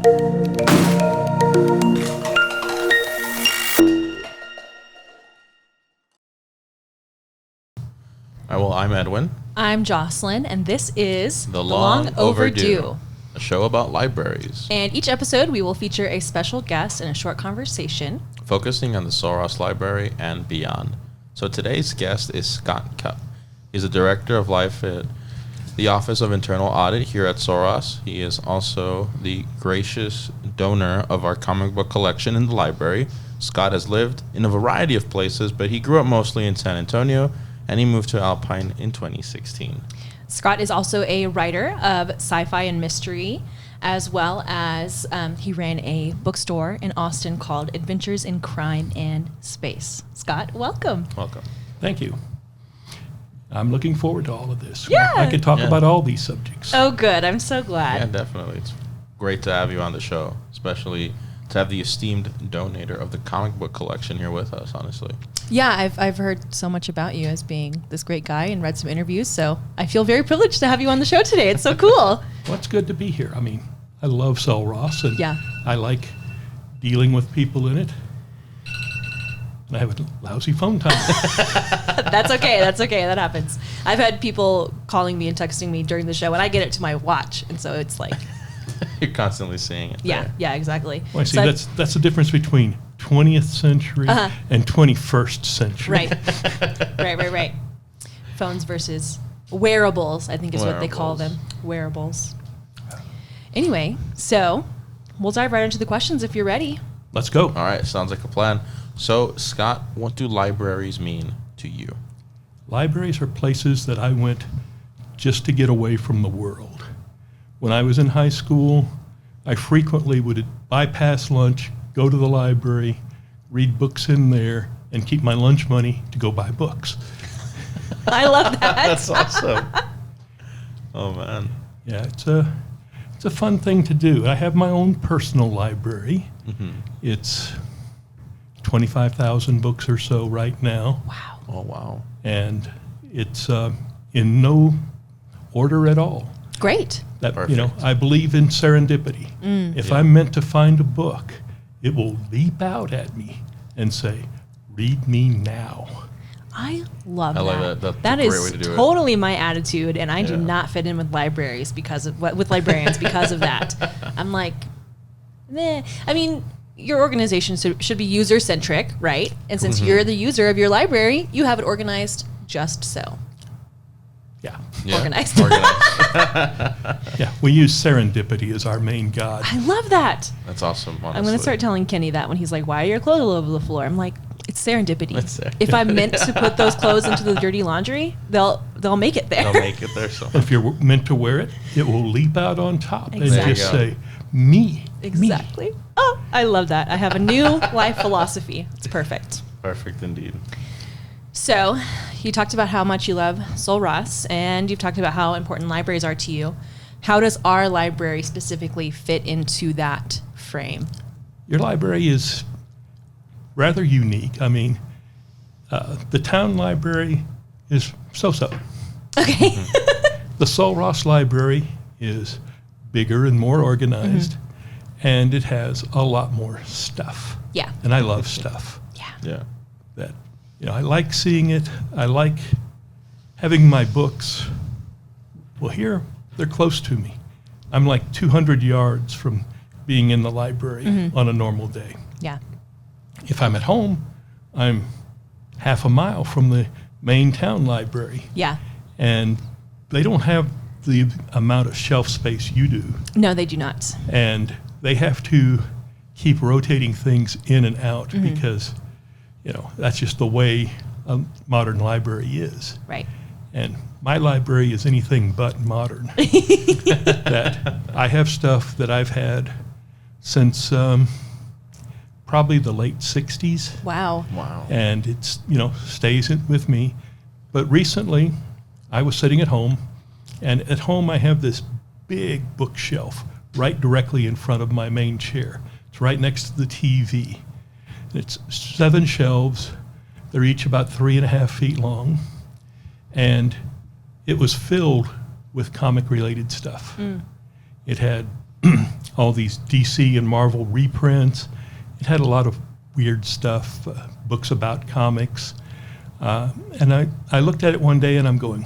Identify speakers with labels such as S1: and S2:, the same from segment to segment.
S1: Well, I'm Edwin.
S2: I'm Jocelyn, and this is
S1: The Long Overdue, a show about libraries.
S2: And each episode, we will feature a special guest and a short conversation,
S1: focusing on the Sul Ross Library and beyond. So today's guest is Scott Cupp. He's the director of life at the Office of Internal Audit here at Sul Ross. He is also the gracious donor of our comic book collection in the library. Scott has lived in a variety of places, but he grew up mostly in San Antonio, and he moved to Alpine in 2016.
S2: Scott is also a writer of sci-fi and mystery, as well as he ran a bookstore in Austin called Adventures in Crime and Space. Scott, welcome.
S1: Welcome.
S3: Thank you. I'm looking forward to all of this.
S2: Yeah.
S3: I could talk about all these subjects.
S2: Oh, good. I'm so glad.
S1: Yeah, definitely. It's great to have you on the show, especially to have the esteemed donator of the comic book collection here with us, honestly.
S2: Yeah, I've heard so much about you as being this great guy and read some interviews, so I feel very privileged to have you on the show today. It's so cool.
S3: Well, it's good to be here. I mean, I love Sul Ross, and I like dealing with people in it. And I have a lousy phone time.
S2: That's okay. That's okay. That happens. I've had people calling me and texting me during the show, and I get it to my watch, and so it's like...
S1: You're constantly seeing it.
S2: Yeah,
S1: there.
S2: yeah, exactly.
S3: Well, I see, that's the difference between 20th century and 21st century.
S2: Right. Phones versus wearables, I think is what they call them. Wearables. Anyway, so we'll dive right into the questions if you're ready.
S3: Let's go.
S1: All right, sounds like a plan. So, Scott, what do libraries mean to you?
S3: Libraries are places that I went just to get away from the world. When I was in high school, I frequently would bypass lunch, go to the library, read books in there, and keep my lunch money to go buy books.
S2: I love that.
S1: That's awesome. Oh, man.
S3: Yeah, it's a fun thing to do. I have my own personal library. Mm-hmm. It's 25,000 books or so right now.
S2: Wow.
S1: Oh, wow.
S3: And it's in no order at all.
S2: Great.
S1: Perfect.
S3: I believe in serendipity. If I'm meant to find a book, it will leap out at me and say, "Read me now."
S2: I love that.
S1: I love that.
S2: That
S1: That's a great way
S2: is
S1: to do it.
S2: totally my attitude, and I do
S1: Yeah.
S2: not fit in with libraries with librarians because of that. I'm like, meh. I mean, your organization should be user-centric, right? And since you're the user of your library, you have it organized just so.
S3: Yeah.
S2: Organized.
S3: Yeah, we use serendipity as our main god.
S2: I love that.
S1: That's awesome, honestly.
S2: I'm going to start telling Kenny that when he's like, "Why are your clothes all over the floor?" I'm like, it's serendipity.
S1: It's serendipity.
S2: If I'm meant to put those clothes into the dirty laundry, they'll make it there.
S1: They'll make it there. So.
S3: If you're meant to wear it, it will leap out on top
S2: Exactly.
S3: and just say, "Me."
S2: Exactly.
S3: Me.
S2: Oh, I love that. I have a new life philosophy. It's perfect.
S1: Perfect indeed.
S2: So, you talked about how much you love Sul Ross, and you've talked about how important libraries are to you. How does our library specifically fit into that frame?
S3: Your library is rather unique. I mean, the town library is so-so.
S2: Okay.
S3: The Sul Ross Library is bigger and more organized, and it has a lot more stuff.
S2: Yeah.
S3: And I love stuff.
S1: Yeah.
S3: That I like seeing it. I like having my books. Well, here they're close to me. I'm like 200 yards from being in the library on a normal day.
S2: Yeah.
S3: If I'm at home, I'm half a mile from the main town library.
S2: Yeah.
S3: And they don't have the amount of shelf space you do.
S2: No, they do not.
S3: And they have to keep rotating things in and out because, that's just the way a modern library is.
S2: Right.
S3: And my library is anything but modern. That I have stuff that I've had since probably the late 60s.
S2: Wow.
S1: Wow.
S3: And it's, stays with me. But recently, I was sitting at home, and at home I have this big bookshelf right directly in front of my main chair. It's right next to the TV. It's 7 shelves. They're each about 3.5 feet long. And it was filled with comic-related stuff. It had all these DC and Marvel reprints. It had a lot of weird stuff, books about comics. And I looked at it one day and I'm going,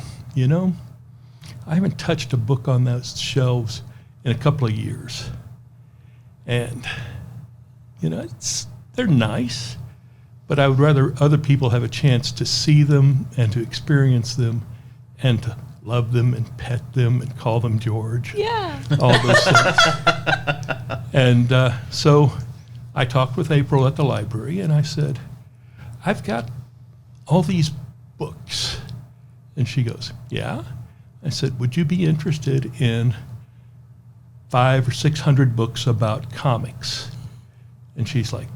S3: I haven't touched a book on those shelves in a couple of years. And, they're nice, but I would rather other people have a chance to see them and to experience them and to love them and pet them and call them George.
S2: Yeah.
S3: All those things. And so I talked with April at the library and I said, I've got all these books. And she goes, yeah? I said, would you be interested in 500 or 600 books about comics? And she's like,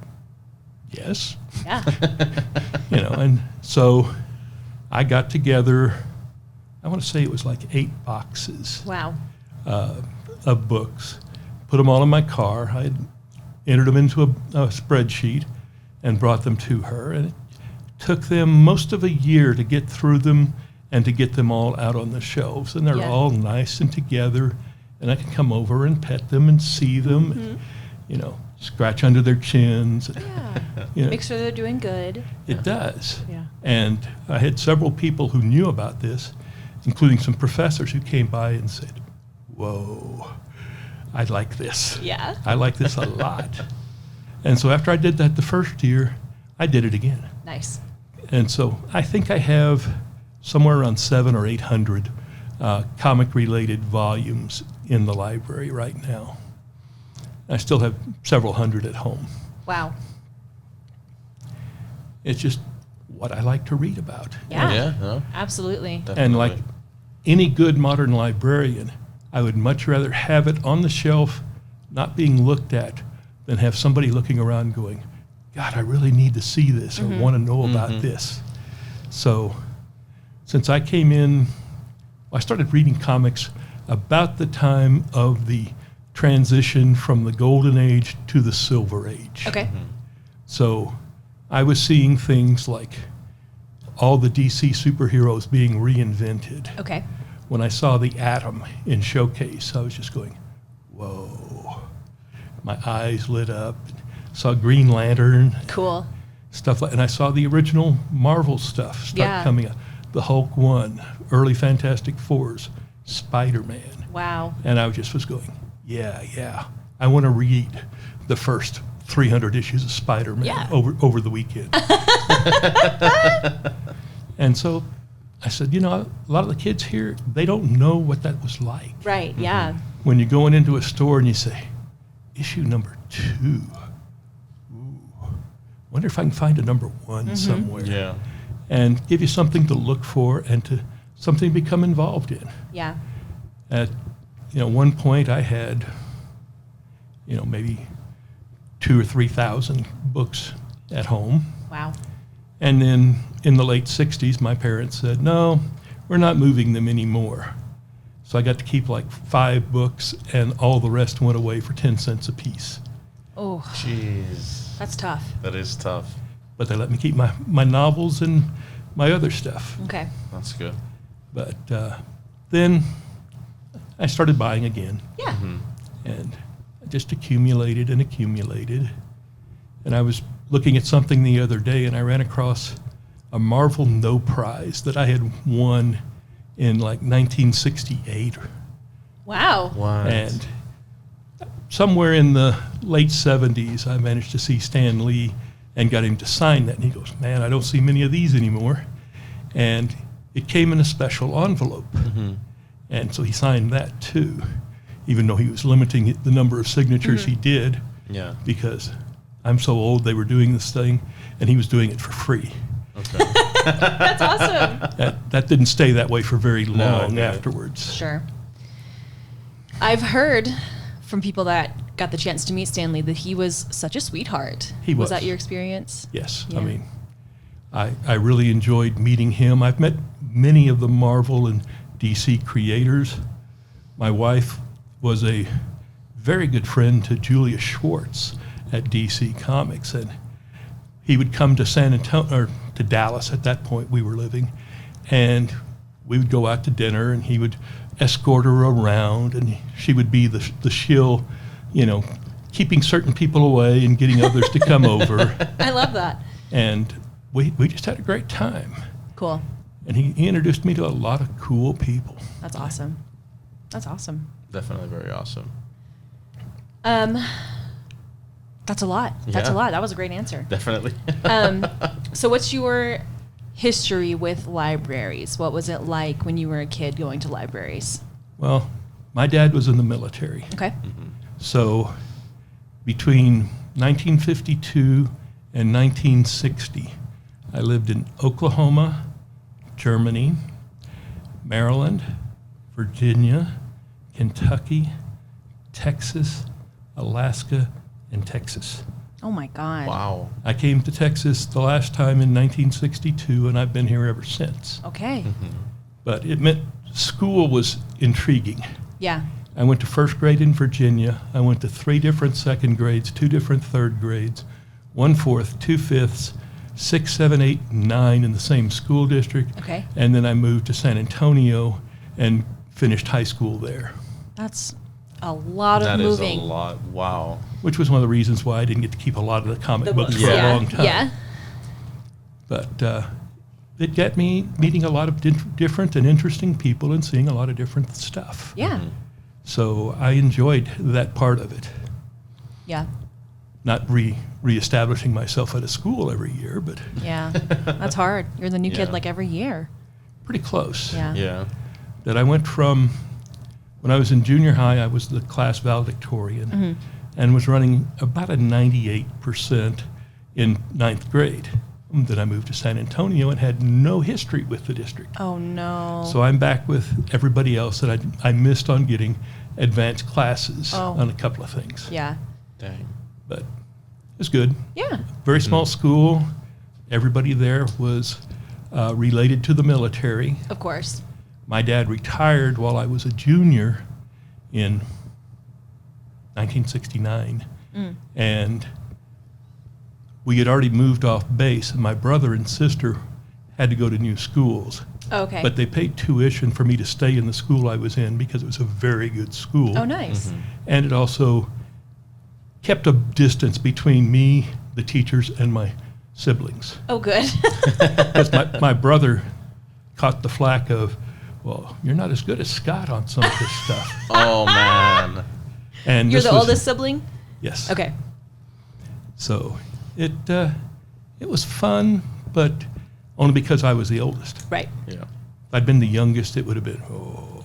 S3: yes.
S2: Yeah.
S3: And so I got together, I want to say it was like 8 boxes
S2: Wow.
S3: of books, put them all in my car. I had entered them into a spreadsheet and brought them to her. And it took them most of a year to get through them and to get them all out on the shelves. And they're
S2: Yeah.
S3: all nice and together. And I can come over and pet them and see them, and, scratch under their chins.
S2: Yeah. Make sure they're doing good.
S3: It does.
S2: Yeah.
S3: And I had several people who knew about this, including some professors who came by and said, whoa, I like this.
S2: Yeah.
S3: I like this a lot. And so after I did that the first year, I did it again.
S2: Nice.
S3: And so I think I have somewhere around 700 or 800 comic-related volumes in the library right now. I still have several hundred at home.
S2: Wow.
S3: It's just what I like to read about.
S2: Yeah.
S1: Yeah, no,
S2: Absolutely.
S1: definitely.
S3: And like any good modern librarian, I would much rather have it on the shelf, not being looked at, than have somebody looking around going, God, I really need to see this or want to know about this. So since I came in, I started reading comics about the time of the transition from the Golden Age to the Silver Age.
S2: Okay.
S3: So I was seeing things like all the DC superheroes being reinvented.
S2: Okay.
S3: When I saw the Atom in Showcase, I was just going, whoa. My eyes lit up. Saw Green Lantern,
S2: Cool.
S3: stuff like, and I saw the original Marvel stuff start
S2: Yeah.
S3: coming up. The Hulk 1, early Fantastic Fours, Spider-Man.
S2: Wow.
S3: And I just was going, yeah. I want to read the first 300 issues of Spider-Man
S2: Yeah.
S3: over the weekend. And so I said, a lot of the kids here, they don't know what that was like.
S2: Right. Yeah.
S3: When you're going into a store and you say, issue number 2. Ooh, wonder if I can find a number 1 somewhere.
S1: Yeah.
S3: And give you something to look for and to something to become involved in.
S2: Yeah.
S3: At one point I had, maybe 2,000 or 3,000 books at home.
S2: Wow.
S3: And then in the late 60s, my parents said, no, we're not moving them anymore. So I got to keep like 5 books and all the rest went away for 10 cents a piece.
S2: Oh,
S1: Jeez.
S2: that's tough.
S1: That is tough.
S3: But they let me keep my novels and my other stuff.
S2: Okay.
S1: That's good.
S3: But then I started buying again.
S2: Yeah.
S3: And I just accumulated and accumulated. And I was looking at something the other day and I ran across a Marvel No Prize that I had won in like 1968.
S2: Wow.
S1: What?
S3: And somewhere in the late 70s, I managed to see Stanley and got him to sign that. And he goes, man, I don't see many of these anymore. And it came in a special envelope. And so he signed that too, even though he was limiting the number of signatures he did,
S1: Yeah.
S3: because I'm so old, they were doing this thing, and he was doing it for free.
S1: Okay.
S2: That's awesome.
S3: That didn't stay that way for very
S1: No,
S3: long
S1: yeah.
S3: afterwards.
S2: Sure. I've heard from people that got the chance to meet Stanley that he was such a sweetheart.
S3: He was.
S2: that your experience?
S3: Yes,
S2: Yeah.
S3: I mean, I really enjoyed meeting him. I've met many of the Marvel and DC creators. My wife was a very good friend to Julia Schwartz at DC Comics, and he would come to San Antonio, or to Dallas at that point we were living, and we would go out to dinner, and he would escort her around, and she would be the shill keeping certain people away and getting others to come over.
S2: I love that.
S3: And we just had a great time.
S2: Cool.
S3: And he introduced me to a lot of cool people.
S2: That's awesome. That's awesome.
S1: Definitely very awesome.
S2: That's a lot. That's a
S1: Yeah.
S2: lot. That was a great answer.
S1: Definitely.
S2: So what's your history with libraries? What was it like when you were a kid going to libraries?
S3: Well, my dad was in the military.
S2: Okay.
S3: So between 1952 and 1960, I lived in Oklahoma, Germany, Maryland, Virginia, Kentucky, Texas, Alaska, and Texas.
S2: Oh my God.
S1: Wow.
S3: I came to Texas the last time in 1962, and I've been here ever since.
S2: Okay.
S3: But it meant school was intriguing.
S2: Yeah.
S3: I went to first grade in Virginia. I went to 3 different second grades, 2 different third grades, 1 fourth, 2 fifths, 6, 7, 8, 9 in the same school district.
S2: Okay.
S3: And then I moved to San Antonio and finished high school there,
S2: That's a lot of
S1: That is
S2: moving.
S1: a lot. Wow.
S3: which was one of the reasons why I didn't get to keep a lot of the comic
S2: The
S3: books
S2: books.
S3: for
S1: Yeah.
S3: a long time.
S2: Yeah.
S3: But it got me meeting a lot of different and interesting people and seeing a lot of different stuff.
S2: Yeah.
S3: So I enjoyed that part of it.
S2: Yeah.
S3: Not reestablishing myself at a school every year, but
S2: Yeah. That's hard. You're the new kid
S1: Yeah.
S2: like every year.
S3: pretty close.
S2: Yeah.
S1: Yeah.
S3: That I went from, when I was in junior high, I was the class valedictorian and was running about a 98% in 9th grade. Then I moved to San Antonio and had no history with the district.
S2: Oh no.
S3: So I'm back with everybody else that I missed on getting advanced classes
S2: Oh.
S3: on a couple of things.
S2: Yeah.
S1: Dang.
S3: But it was good.
S2: Yeah.
S3: Very small school. Everybody there was related to the military.
S2: Of course.
S3: My dad retired while I was a junior in 1969. And we had already moved off base, and my brother and sister had to go to new schools.
S2: Okay.
S3: But they paid tuition for me to stay in the school I was in because it was a very good school.
S2: Oh, nice.
S3: And it also kept a distance between me, the teachers, and my siblings.
S2: Oh, good.
S3: Because my brother caught the flack of, well, you're not as good as Scott on some of this stuff.
S1: Oh, man.
S3: And
S2: You're
S3: this
S2: the
S3: was-
S2: oldest sibling?
S3: Yes.
S2: Okay.
S3: So it was fun, but only because I was the oldest.
S2: Right.
S1: Yeah.
S3: If I'd been the youngest, it would have been, oh.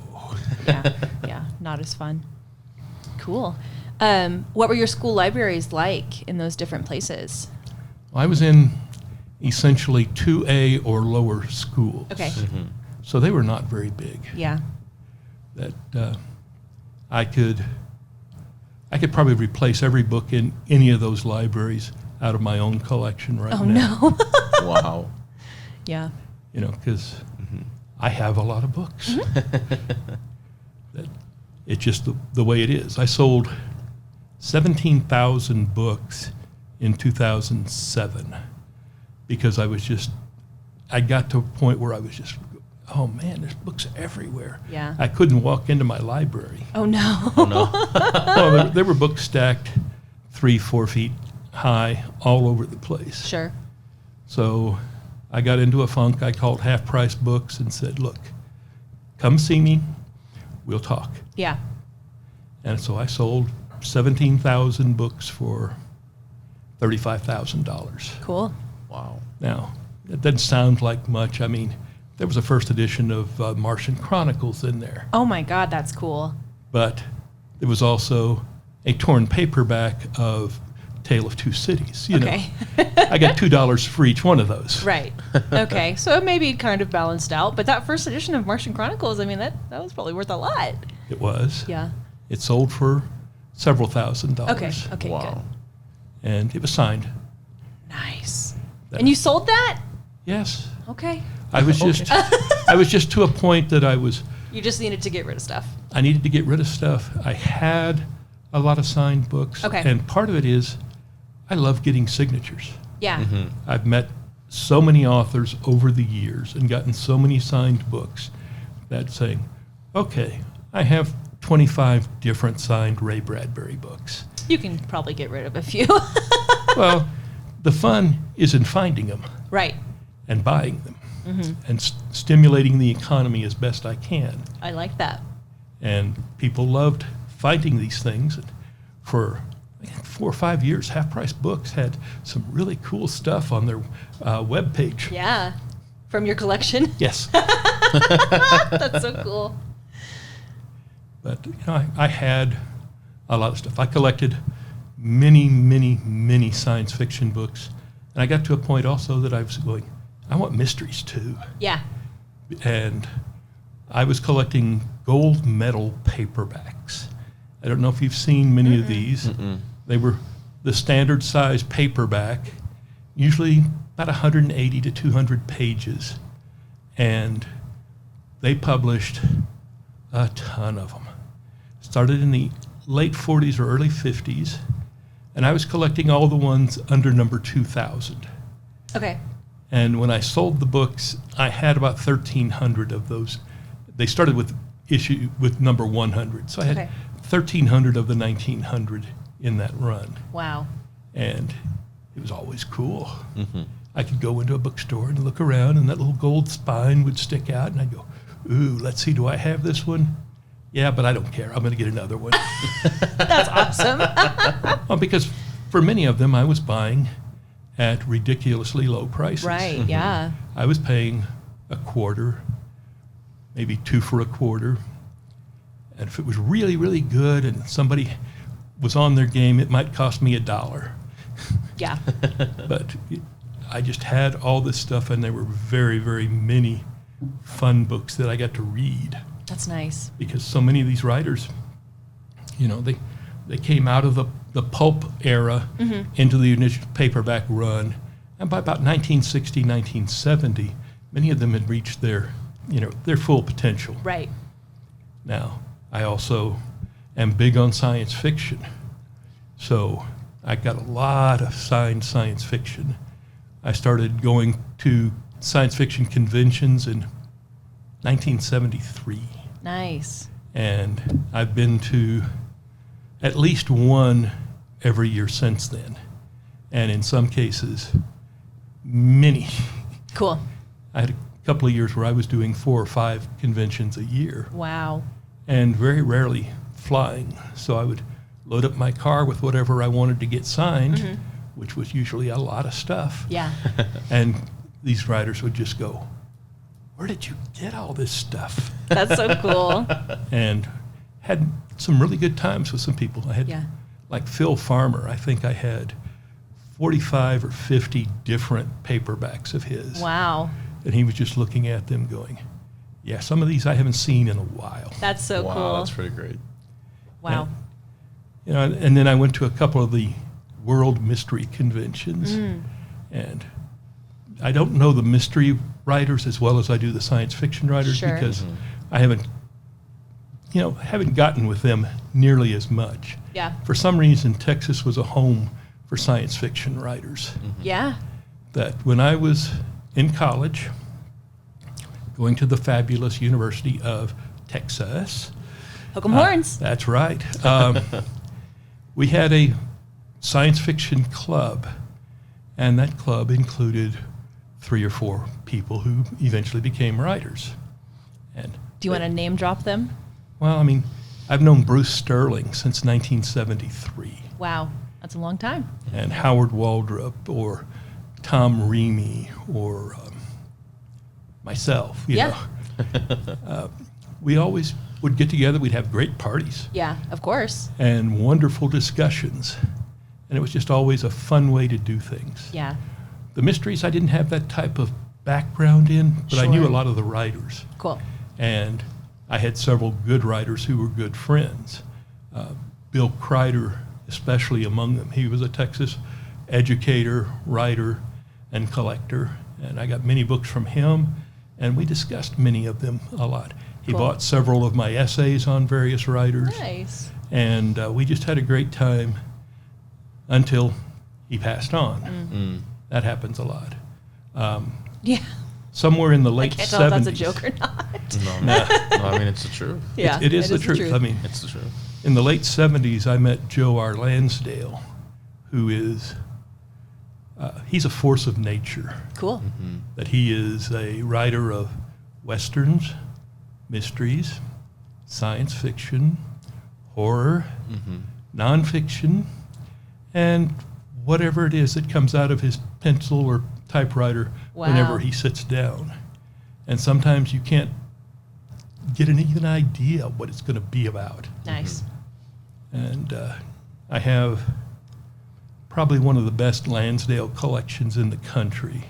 S2: Yeah. Yeah. Not as fun. Cool. What were your school libraries like in those different places?
S3: I was in essentially 2A or lower schools.
S2: Okay.
S3: So they were not very big.
S2: Yeah.
S3: That I could probably replace every book in any of those libraries out of my own collection right
S2: Oh,
S3: now.
S2: no.
S1: Wow.
S2: Yeah.
S3: Because I have a lot of books. That it's just the way it is. I sold 17,000 books in 2007 because I got to a point where I was just, oh man, there's books everywhere.
S2: Yeah.
S3: I couldn't walk into my library.
S2: Oh, no.
S1: Oh, no.
S3: Well, there were books stacked 3-4 feet high all over the place.
S2: Sure.
S3: So I got into a funk. I called Half Price Books and said, look, come see me. We'll talk.
S2: Yeah.
S3: And so I sold 17,000 books for $35,000.
S2: Cool.
S1: Wow.
S3: Now, that doesn't sound like much. I mean, there was a first edition of Martian Chronicles in there.
S2: Oh, my God. That's cool.
S3: But there was also a torn paperback of Tale of Two Cities. You
S2: Okay.
S3: know, I got $2 for each one of those.
S2: Right. Okay. So it maybe kind of balanced out. But that first edition of Martian Chronicles, I mean, that was probably worth a lot.
S3: It was.
S2: Yeah.
S3: It sold for several $1,000s.
S2: Okay. Okay.
S1: Wow.
S3: And it was signed.
S2: Good. Nice.
S3: That-
S2: And you sold that?
S3: Yes.
S2: Okay.
S3: I was just to a point that
S2: You just needed to get rid of stuff.
S3: I needed to get rid of stuff. I had a lot of signed books.
S2: Okay.
S3: And part of it is I love getting signatures.
S2: Yeah.
S3: I've met so many authors over the years and gotten so many signed books that saying, okay, I have 25 different signed Ray Bradbury books.
S2: You can probably get rid of a few.
S3: Well, the fun is in finding them
S2: Right.
S3: and buying them and stimulating the economy as best I can.
S2: I like that.
S3: And people loved finding these things. And for 4 or 5 years, Half Price Books had some really cool stuff on their webpage.
S2: Yeah. From your collection?
S3: Yes.
S2: That's so cool.
S3: But I had a lot of stuff. I collected many, many, many science fiction books. And I got to a point also that I was going, I want mysteries too.
S2: Yeah.
S3: And I was collecting gold medal paperbacks. I don't know if you've seen many of these. They were the standard size paperback, usually about 180 to 200 pages. And they published a ton of them. Started in the late 40s or early 50s, and I was collecting all the ones under number 2000.
S2: Okay.
S3: And when I sold the books, I had about 1,300 of those. They started with number 100, so I had 1,300 of the 1,900 in that run.
S2: Wow.
S3: And it was always cool. I could go into a bookstore and look around, and that little gold spine would stick out, and I'd go, ooh, let's see, do I have this one? Yeah, but I don't care. I'm going to get another one.
S2: That's awesome.
S3: Well, because for many of them, I was buying at ridiculously low prices.
S2: Right, yeah.
S3: I was paying a quarter, maybe 2 for a quarter. And if it was really, really good and somebody was on their game, it might cost me $1.
S2: Yeah.
S3: But I just had all this stuff, and there were very, very many fun books that I got to read.
S2: That's nice.
S3: Because so many of these writers, they came out of the pulp era into the initial paperback run. And by about 1960, 1970, many of them had reached their full potential.
S2: Right.
S3: Now, I also am big on science fiction. So I got a lot of signed science fiction. I started going to science fiction conventions in 1973.
S2: Nice.
S3: And I've been to at least one every year since then. And in some cases, many.
S2: Cool.
S3: I had a couple of years where I was doing 4 or 5 conventions a year.
S2: Wow.
S3: And very rarely flying. So I would load up my car with whatever I wanted to get signed, which was usually a lot of stuff.
S2: Yeah.
S3: And these writers would just go, where did you get all this stuff?
S2: That's so cool.
S3: And had some really good times with some people. I had,
S2: Yeah.
S3: like Phil Farmer, I think I had 45 or 50 different paperbacks of his.
S2: Wow.
S3: And he was just looking at them going, yeah, some of these I haven't seen in a while.
S2: That's so
S1: Wow,
S2: cool.
S1: that's pretty great.
S2: Wow.
S3: And then I went to a couple of the World Mystery Conventions. And I don't know the mystery writers as well as I do the science fiction writers
S2: Sure.
S3: because I haven't gotten with them nearly as much.
S2: Yeah.
S3: For some reason, Texas was a home for science fiction writers.
S2: Yeah.
S3: That when I was in college, going to the fabulous University of Texas.
S2: Hook 'em horns.
S3: That's right. We had a science fiction club, and that club included 3 or 4 people who eventually became writers. And
S2: Do you want to name drop them?
S3: well, I mean, I've known Bruce Sterling since 1973,
S2: Wow. That's a long time.
S3: and Howard Waldrop, or Tom Reamy, or myself. You
S2: Yeah.
S3: know. We always would get together. We'd have great parties
S2: Yeah, of course.
S3: and wonderful discussions, and it was just always a fun way to do things.
S2: Yeah.
S3: The mysteries, I didn't have that type of background in, but I knew a
S2: Sure.
S3: lot of the writers.
S2: Cool.
S3: And I had several good writers who were good friends. Bill Kreider, especially among them. He was a Texas educator, writer, and collector. And I got many books from him, and we discussed many of them a lot. He
S2: Cool.
S3: bought several of my essays on various writers.
S2: Nice.
S3: And we just had a great time until he passed on. That happens a lot.
S2: Yeah.
S3: somewhere in the
S2: I
S3: late
S2: can't tell if
S3: 70s.
S2: that's a joke or not.
S1: No, I mean, it's the truth.
S2: Yeah,
S3: It is the truth. I mean,
S1: It's the truth.
S3: in the late 70s, I met Joe R. Lansdale, who is, he's a force of nature.
S2: Cool.
S3: That he is a writer of westerns, mysteries, science fiction, horror, nonfiction, and whatever it is that comes out of his pencil or typewriter whenever
S2: Wow.
S3: he sits down. And sometimes you can't get an even idea what it's going to be about.
S2: Nice.
S3: And I have probably one of the best Lansdale collections in the country.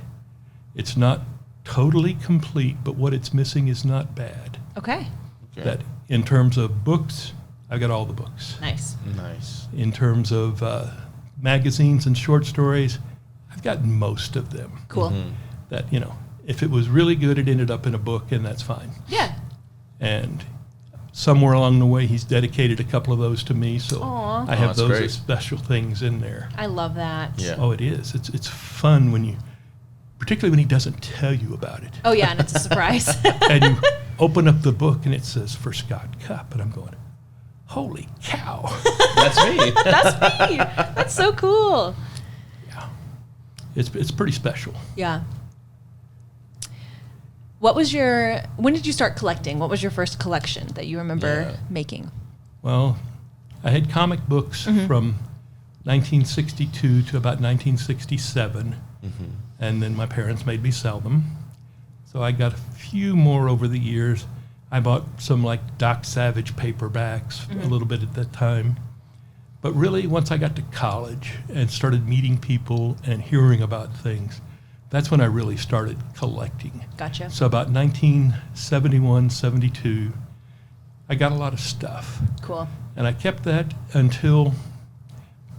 S3: It's not totally complete, but what it's missing is not bad.
S2: Okay.
S1: Okay.
S3: That in terms of books, I've got all the books.
S2: Nice.
S1: Nice.
S3: In terms of magazines and short stories, I've got most of them.
S2: Cool.
S3: That, you know, if it was really good, it ended up in a book, and that's fine.
S2: Yeah.
S3: And somewhere along the way, he's dedicated a couple of those to me, so
S2: Aw.
S3: I have
S1: that's
S3: those
S1: great.
S3: as special things in there.
S2: I love that.
S1: Yeah.
S3: Oh, it is. It's fun when you, particularly when he doesn't tell you about it.
S2: Oh, yeah, and it's a surprise.
S3: And you open up the book and it says for Scott Cupp, and I'm going, holy cow!
S1: That's me.
S2: That's me. That's so cool.
S3: Yeah, it's pretty special.
S2: Yeah. When did you start collecting? What was your first collection that you remember
S1: Yeah.
S2: making?
S3: Well, I had comic books from 1962 to about 1967, and then my parents made me sell them. So I got a few more over the years. I bought some like Doc Savage paperbacks a little bit at that time. But really, once I got to college and started meeting people and hearing about things, that's when I really started collecting.
S2: Gotcha.
S3: So about 1971, 72, I got a lot of stuff.
S2: Cool.
S3: And I kept that until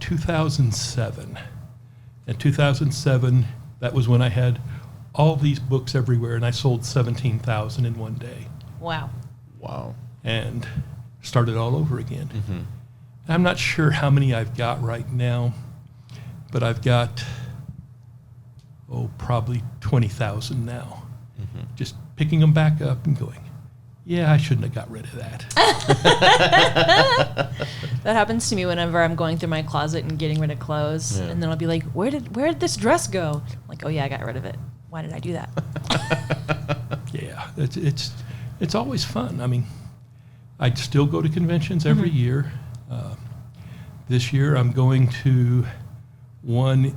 S3: 2007. In 2007, that was when I had all these books everywhere, and I sold 17,000 in one day
S2: Wow.
S1: Wow.
S3: and started all over again. I'm not sure how many I've got right now, but I've got, probably 20,000 now. Just picking them back up and going, yeah, I shouldn't have got rid of that.
S2: That happens to me whenever I'm going through my closet and getting rid of clothes,
S1: Yeah.
S2: and then I'll be like, "Where did this dress go?" I'm like, "Oh yeah, I got rid of it. Why did I do that?"
S3: Yeah, it's always fun. I mean, I still go to conventions every year. This year I'm going to one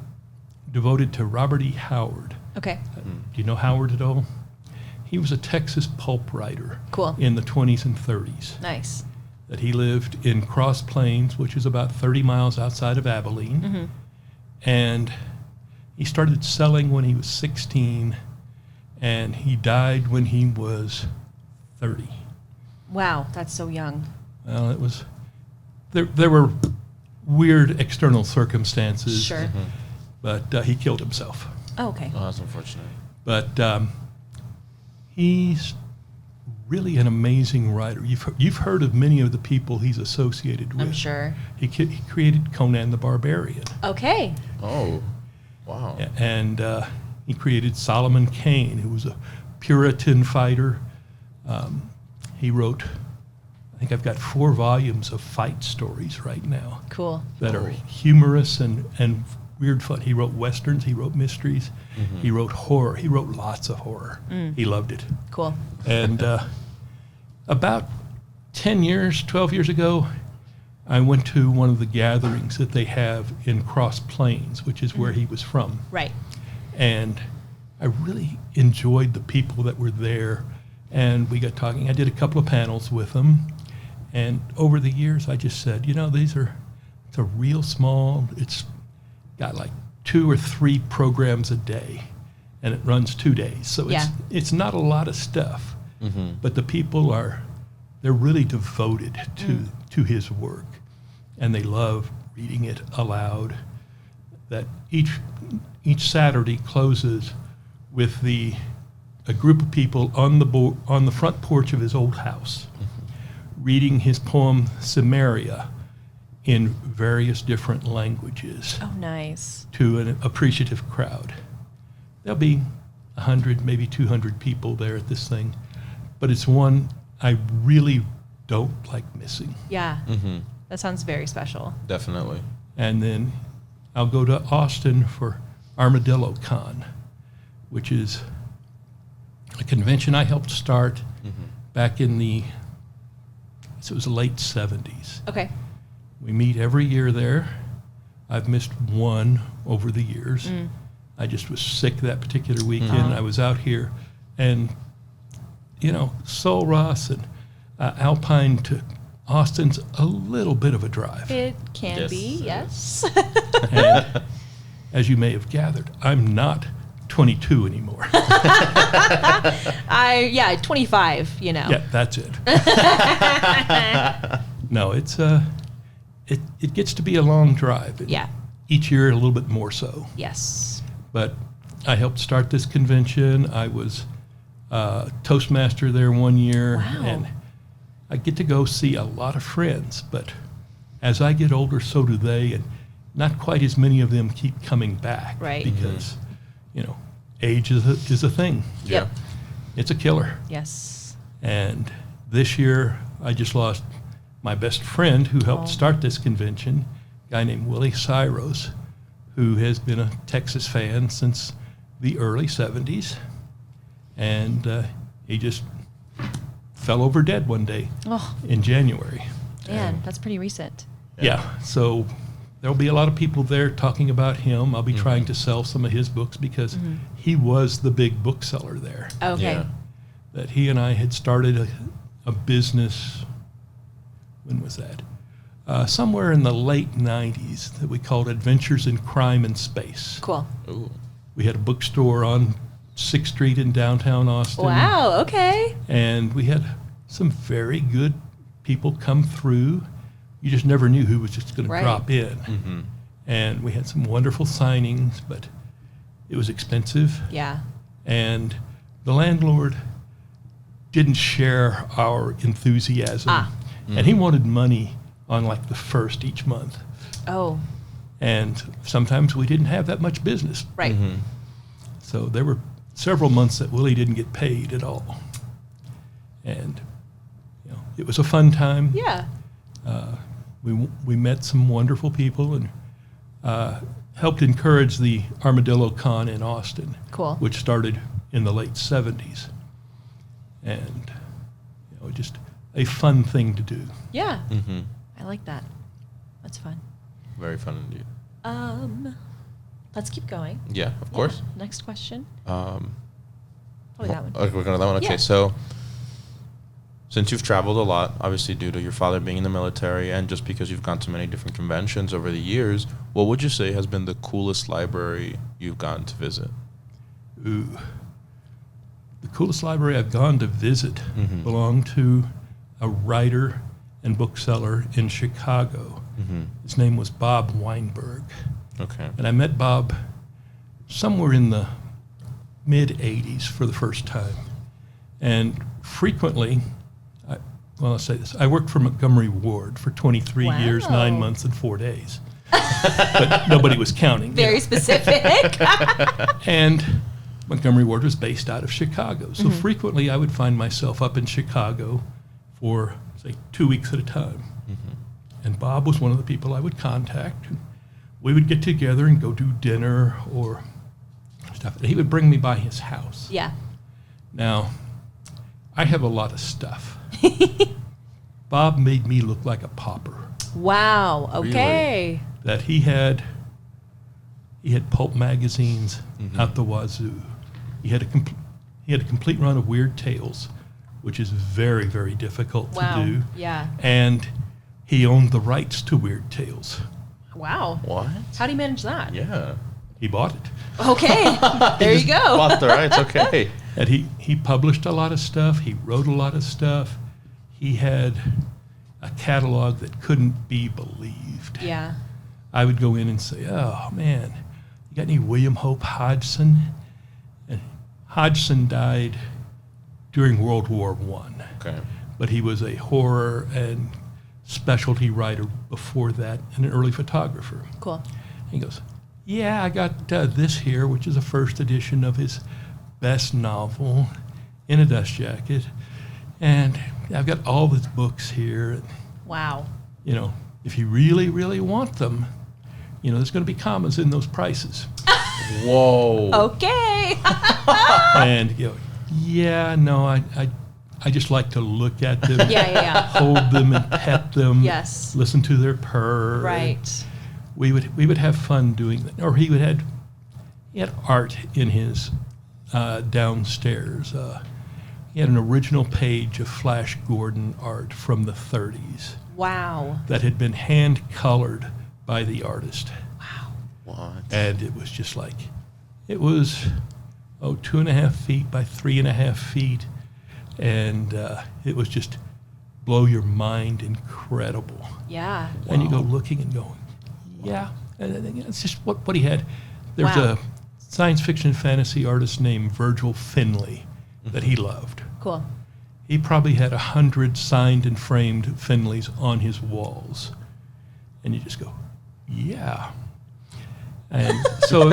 S3: devoted to Robert E. Howard.
S2: Okay.
S3: Do you know Howard at all? He was a Texas pulp writer
S2: Cool.
S3: in the 20s and 30s.
S2: Nice.
S3: That he lived in Cross Plains, which is about 30 miles outside of Abilene. And he started selling when he was 16, and he died when he was 30.
S2: Wow, that's so young.
S3: Well, it was, there were weird external circumstances,
S2: Sure.
S3: but he killed himself.
S2: Oh, okay.
S1: Oh, that's unfortunate.
S3: But he's really an amazing writer. You've heard of many of the people he's associated with.
S2: I'm sure.
S3: He created Conan the Barbarian,
S2: Okay.
S1: Oh, wow.
S3: and he created Solomon Kane, who was a Puritan fighter. He wrote, I think I've got 4 volumes of fight stories right now
S2: Cool.
S3: that are
S1: Oh.
S3: humorous and weird fun. He wrote westerns, he wrote mysteries, he wrote horror. He wrote lots of horror. He loved it.
S2: Cool.
S3: And about 10 years, 12 years ago, I went to one of the gatherings that they have in Cross Plains, which is where he was from.
S2: Right.
S3: And I really enjoyed the people that were there. And we got talking. I did a couple of panels with them. And over the years, I just said, it's a real small, it's got like 2 or 3 programs a day. And it runs 2 days. So
S2: Yeah.
S3: it's not a lot of stuff. But the people they're really devoted to his work. And they love reading it aloud. That each Saturday closes with a group of people on the front porch of his old house, reading his poem Samaria in various different languages
S2: Oh, nice.
S3: to an appreciative crowd. There'll be 100, maybe 200 people there at this thing. But it's one I really don't like missing.
S2: Yeah.
S1: Mm-hmm.
S2: That sounds very special.
S1: Definitely.
S3: And then I'll go to Austin for Armadillo Con, which is a convention I helped start back in so it was the late 70s.
S2: Okay.
S3: We meet every year there. I've missed one over the years. I just was sick that particular weekend. I was out here, and Sol Ross and Alpine to Austin's a little bit of a drive.
S2: It can
S1: Yes,
S2: be,
S1: it
S2: yes.
S3: And as you may have gathered, I'm not 22 anymore.
S2: 25,
S3: Yeah, that's it. No, it's it gets to be a long drive.
S2: Yeah.
S3: Each year a little bit more so.
S2: Yes.
S3: But I helped start this convention. I was Toastmaster there one year.
S2: Wow.
S3: And I get to go see a lot of friends. But as I get older, so do they. And not quite as many of them keep coming back.
S2: Right.
S3: Because, age is a thing.
S2: Yep.
S3: It's a killer.
S2: Yes.
S3: And this year, I just lost my best friend who helped start this convention, a guy named Willie Cyros, who has been a Texas fan since the early 70s. And he just fell over dead one day
S2: Oh,
S3: in January.
S2: man, that's pretty recent.
S3: Yeah, so there'll be a lot of people there talking about him. I'll be trying to sell some of his books because he was the big bookseller there.
S2: Okay.
S1: Yeah.
S3: That he and I had started a business. When was that? Somewhere in the late 90s that we called Adventures in Crime and Space.
S2: Cool.
S1: Ooh.
S3: We had a bookstore on 6th Street in downtown Austin.
S2: Wow, okay.
S3: And we had some very good people come through. You just never knew who was just going to drop in.
S1: Mm-hmm.
S3: And we had some wonderful signings, but it was expensive.
S2: Yeah.
S3: And the landlord didn't share our enthusiasm. And he wanted money on like the first each month.
S2: Oh,
S3: And sometimes we didn't have that much business.
S2: right.
S1: Mm-hmm.
S3: So there were several months that Willie didn't get paid at all. And it was a fun time.
S2: Yeah.
S3: We met some wonderful people and helped encourage the Armadillo Con in Austin.
S2: Cool.
S3: Which started in the late 70s. And just a fun thing to do.
S2: Yeah.
S1: Mm-hmm.
S2: I like that. That's fun.
S1: Very fun indeed.
S2: Let's keep going.
S1: Yeah, of course.
S2: Next question.
S1: Probably
S2: that one.
S1: Okay, we're going to that one. Okay,
S2: Yeah.
S1: so since you've traveled a lot, obviously due to your father being in the military and just because you've gone to many different conventions over the years, what would you say has been the coolest library you've gone to visit?
S3: Ooh. The coolest library I've gone to visit belonged to a writer and bookseller in Chicago. His name was Bob Weinberg.
S1: Okay.
S3: And I met Bob somewhere in the mid-'80s for the first time. And frequently, I'll say this, I worked for Montgomery Ward for 23 years, 9
S2: Wow.
S3: months, and 4 days. But nobody was counting.
S2: Very specific.
S3: And Montgomery Ward was based out of Chicago. So frequently I would find myself up in Chicago for, say, 2 weeks at a time. And Bob was one of the people I would contact. And we would get together and go do dinner or stuff. And he would bring me by his house.
S2: Yeah.
S3: Now, I have a lot of stuff. Bob made me look like a pauper.
S2: Wow. Okay.
S3: That he had pulp magazines out the wazoo. He had a complete run of Weird Tales, which is very, very difficult
S2: Wow.
S3: to do.
S2: Yeah.
S3: And he owned the rights to Weird Tales.
S2: Wow.
S1: What?
S2: How do you manage that?
S1: Yeah.
S3: He bought it.
S2: Okay. There you go.
S1: Bought the rights, okay.
S3: And he published a lot of stuff. He wrote a lot of stuff. He had a catalog that couldn't be believed.
S2: Yeah.
S3: I would go in and say, oh, man, you got any William Hope Hodgson? And Hodgson died during World War I.
S1: Okay.
S3: But he was a horror and specialty writer before that and an early photographer.
S2: Cool.
S3: He goes, yeah, I got this here, which is a first edition of his best novel in a dust jacket. And I've got all his books here.
S2: Wow.
S3: You know, if you really, really want them, you know, there's going to be commas in those prices.
S1: Whoa.
S2: Okay.
S3: And you know, yeah, no, I just like to look at them,
S2: Yeah.
S3: hold them and pet them,
S2: Yes.
S3: listen to their purr.
S2: Right.
S3: We would have fun doing that. Or he had art in his downstairs. He had an original page of Flash Gordon art from the 30s
S2: Wow.
S3: that had been hand colored by the artist.
S2: Wow.
S1: What?
S3: And it was just like, it was, 2.5 feet by 3.5 feet. And it was just blow your mind incredible.
S2: Yeah.
S3: And you go looking and going, yeah. And it's just what he had. There's
S2: Wow.
S3: a science fiction fantasy artist named Virgil Finlay that he loved.
S2: Cool.
S3: He probably had 100 signed and framed Finlays on his walls. And you just go, yeah. And so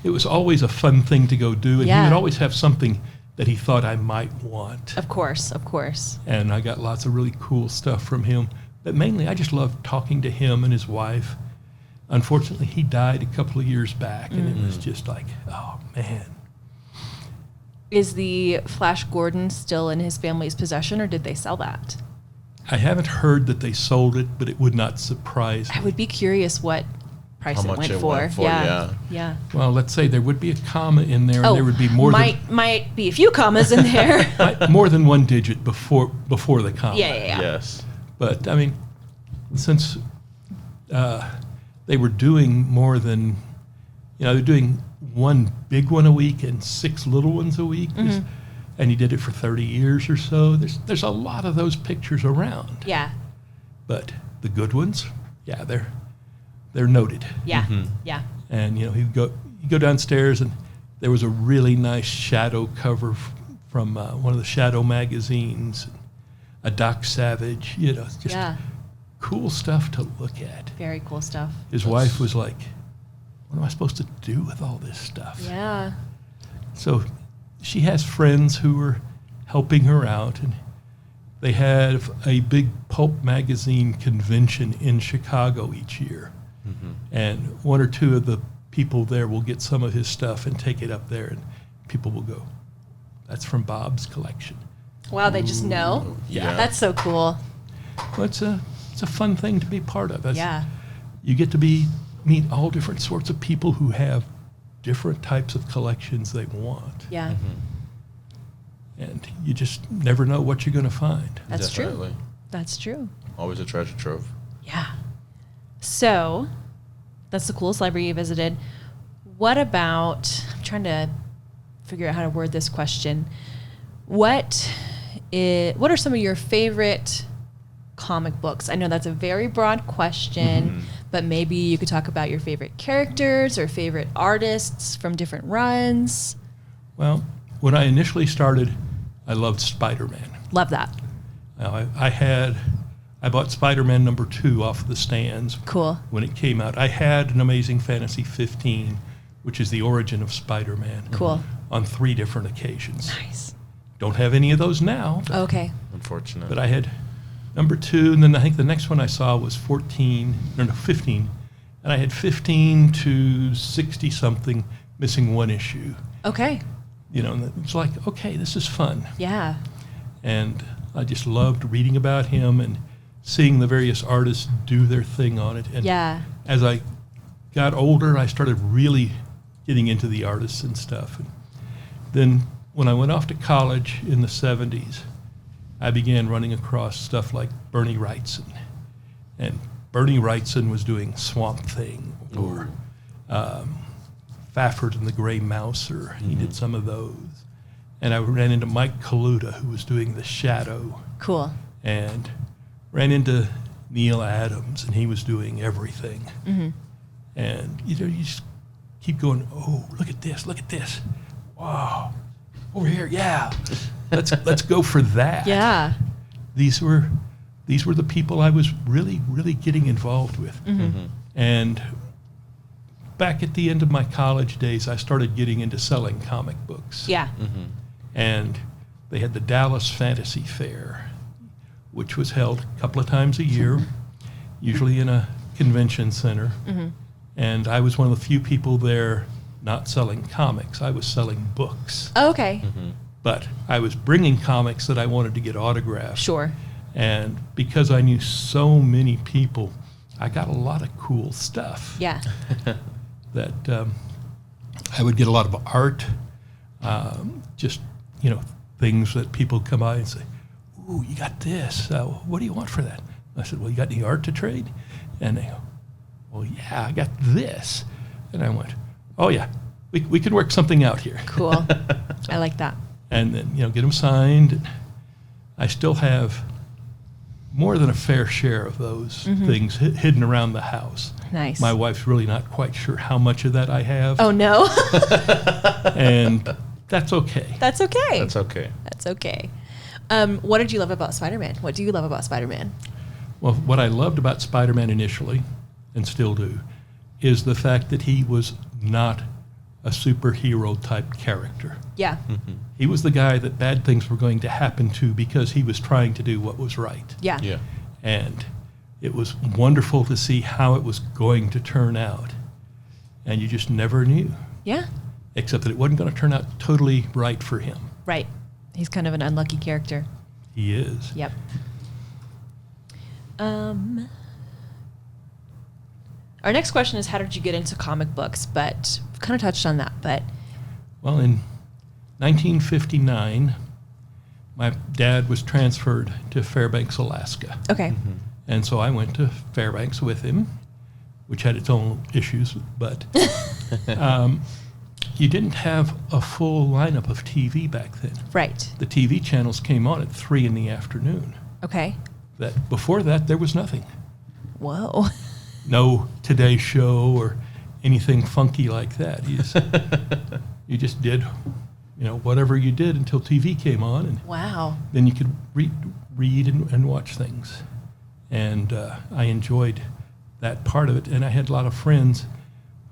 S3: it was always a fun thing to go do. And
S2: Yeah.
S3: he would always have something that he thought I might want.
S2: Of course.
S3: And I got lots of really cool stuff from him. But mainly, I just loved talking to him and his wife. Unfortunately, he died a couple of years back, and it was just like, oh, man.
S2: Is the Flash Gordon still in his family's possession, or did they sell that?
S3: I haven't heard that they sold it, but it would not surprise
S2: I
S3: me.
S2: would be curious what price
S1: How
S2: it
S1: much
S2: went
S1: it
S2: for.
S1: went for, yeah.
S2: Yeah.
S3: Well, let's say there would be a comma in there, and
S2: Oh,
S3: there would be more
S2: might be a few commas in there.
S3: than more than one digit before the comma.
S2: Yeah.
S1: Yes.
S3: But I mean, since they were doing more than, they're doing one big one a week and 6 little ones a week, and he did it for 30 years or so. There's a lot of those pictures around.
S2: Yeah.
S3: But the good ones, yeah, they're noted.
S2: Yeah. Yeah.
S3: And he'd go downstairs, and there was a really nice shadow cover from one of the Shadow magazines, a Doc Savage, just
S2: Yeah.
S3: cool stuff to look at.
S2: Very cool stuff.
S3: His wife was like, what am I supposed to do with all this stuff?
S2: Yeah.
S3: So she has friends who were helping her out, and they have a big pulp magazine convention in Chicago each year. And 1 or 2 of the people there will get some of his stuff and take it up there, and people will go, that's from Bob's collection.
S2: Wow, they just know?
S1: Yeah.
S2: That's so cool.
S3: Well, it's a fun thing to be part of.
S2: Yeah.
S3: You get to meet all different sorts of people who have different types of collections they want.
S2: Yeah.
S3: And you just never know what you're going to find.
S2: That's
S1: Definitely.
S2: true. That's true.
S1: Always a treasure trove.
S2: Yeah. So, that's the coolest library you visited. What about, I'm trying to figure out how to word this question. What are some of your favorite comic books? I know that's a very broad question, but maybe you could talk about your favorite characters or favorite artists from different runs.
S3: Well, when I initially started, I loved Spider-Man.
S2: Love that.
S3: Now, I bought Spider-Man number 2 off the stands
S2: Cool.
S3: when it came out. I had an Amazing Fantasy 15, which is the origin of Spider-Man,
S2: Cool.
S3: on 3 different occasions.
S2: Nice.
S3: Don't have any of those now,
S2: Okay.
S1: Unfortunate.
S3: but I had number 2, and then I think the next one I saw was 15, and I had 15 to 60-something, missing 1 issue.
S2: Okay.
S3: And it's like, okay, this is fun.
S2: Yeah.
S3: And I just loved reading about him and seeing the various artists do their thing on it. And
S2: Yeah.
S3: as I got older, I started really getting into the artists and stuff. And then when I went off to college in the 70s, I began running across stuff like Bernie Wrightson. And Bernie Wrightson was doing Swamp Thing, or Fafford and the Gray Mouser. He did some of those. And I ran into Mike Kaluta, who was doing The Shadow,
S2: Cool.
S3: and ran into Neil Adams, and he was doing everything. And you just keep going, oh, look at this. Wow. Over here, yeah. Let's go for that.
S2: Yeah.
S3: These were the people I was really, really getting involved with. And back at the end of my college days, I started getting into selling comic books.
S2: Yeah.
S1: Mm-hmm.
S3: And they had the Dallas Fantasy Fair, which was held a couple of times a year, usually in a convention center.
S2: Mm-hmm.
S3: And I was one of the few people there not selling comics. I was selling books.
S2: Oh, okay.
S1: Mm-hmm.
S3: But I was bringing comics that I wanted to get autographed.
S2: Sure.
S3: And because I knew so many people, I got a lot of cool stuff.
S2: Yeah.
S3: That I would get a lot of art, just, things that people come by and say, "Ooh, you got this. What do you want for that?" I said, "Well, you got any art to trade?" And they go, "Well, yeah, I got this." And I went, "Oh, yeah, we can work something out here."
S2: Cool. I like that.
S3: And then, get them signed. I still have more than a fair share of those things hidden around the house.
S2: Nice.
S3: My wife's really not quite sure how much of that I have.
S2: Oh, no.
S3: And that's okay.
S2: That's okay.
S1: That's okay.
S2: That's okay. What did you love about Spider-Man? What do you love about Spider-Man?
S3: Well, what I loved about Spider-Man initially, and still do, is the fact that he was not a superhero type character.
S2: Yeah.
S1: Mm-hmm.
S3: He was the guy that bad things were going to happen to because he was trying to do what was right.
S2: Yeah.
S1: Yeah.
S3: And it was wonderful to see how it was going to turn out. And you just never knew,
S2: Yeah.
S3: except that it wasn't going to turn out totally right for him.
S2: Right. He's kind of an unlucky character.
S3: He is.
S2: Yep. Our next question is, how did you get into comic books? But we've kind of touched on that. But
S3: Well, in 1959, my dad was transferred to Fairbanks, Alaska.
S2: okay.
S3: And so I went to Fairbanks with him, which had its own issues, but you didn't have a full lineup of TV back then.
S2: Right.
S3: The TV channels came on at 3 in the afternoon.
S2: Okay.
S3: Before that, there was nothing.
S2: Whoa.
S3: No Today Show or anything funky like that. You just did, whatever you did until TV came on, and
S2: Wow.
S3: then you could read and watch things. And I enjoyed that part of it. And I had a lot of friends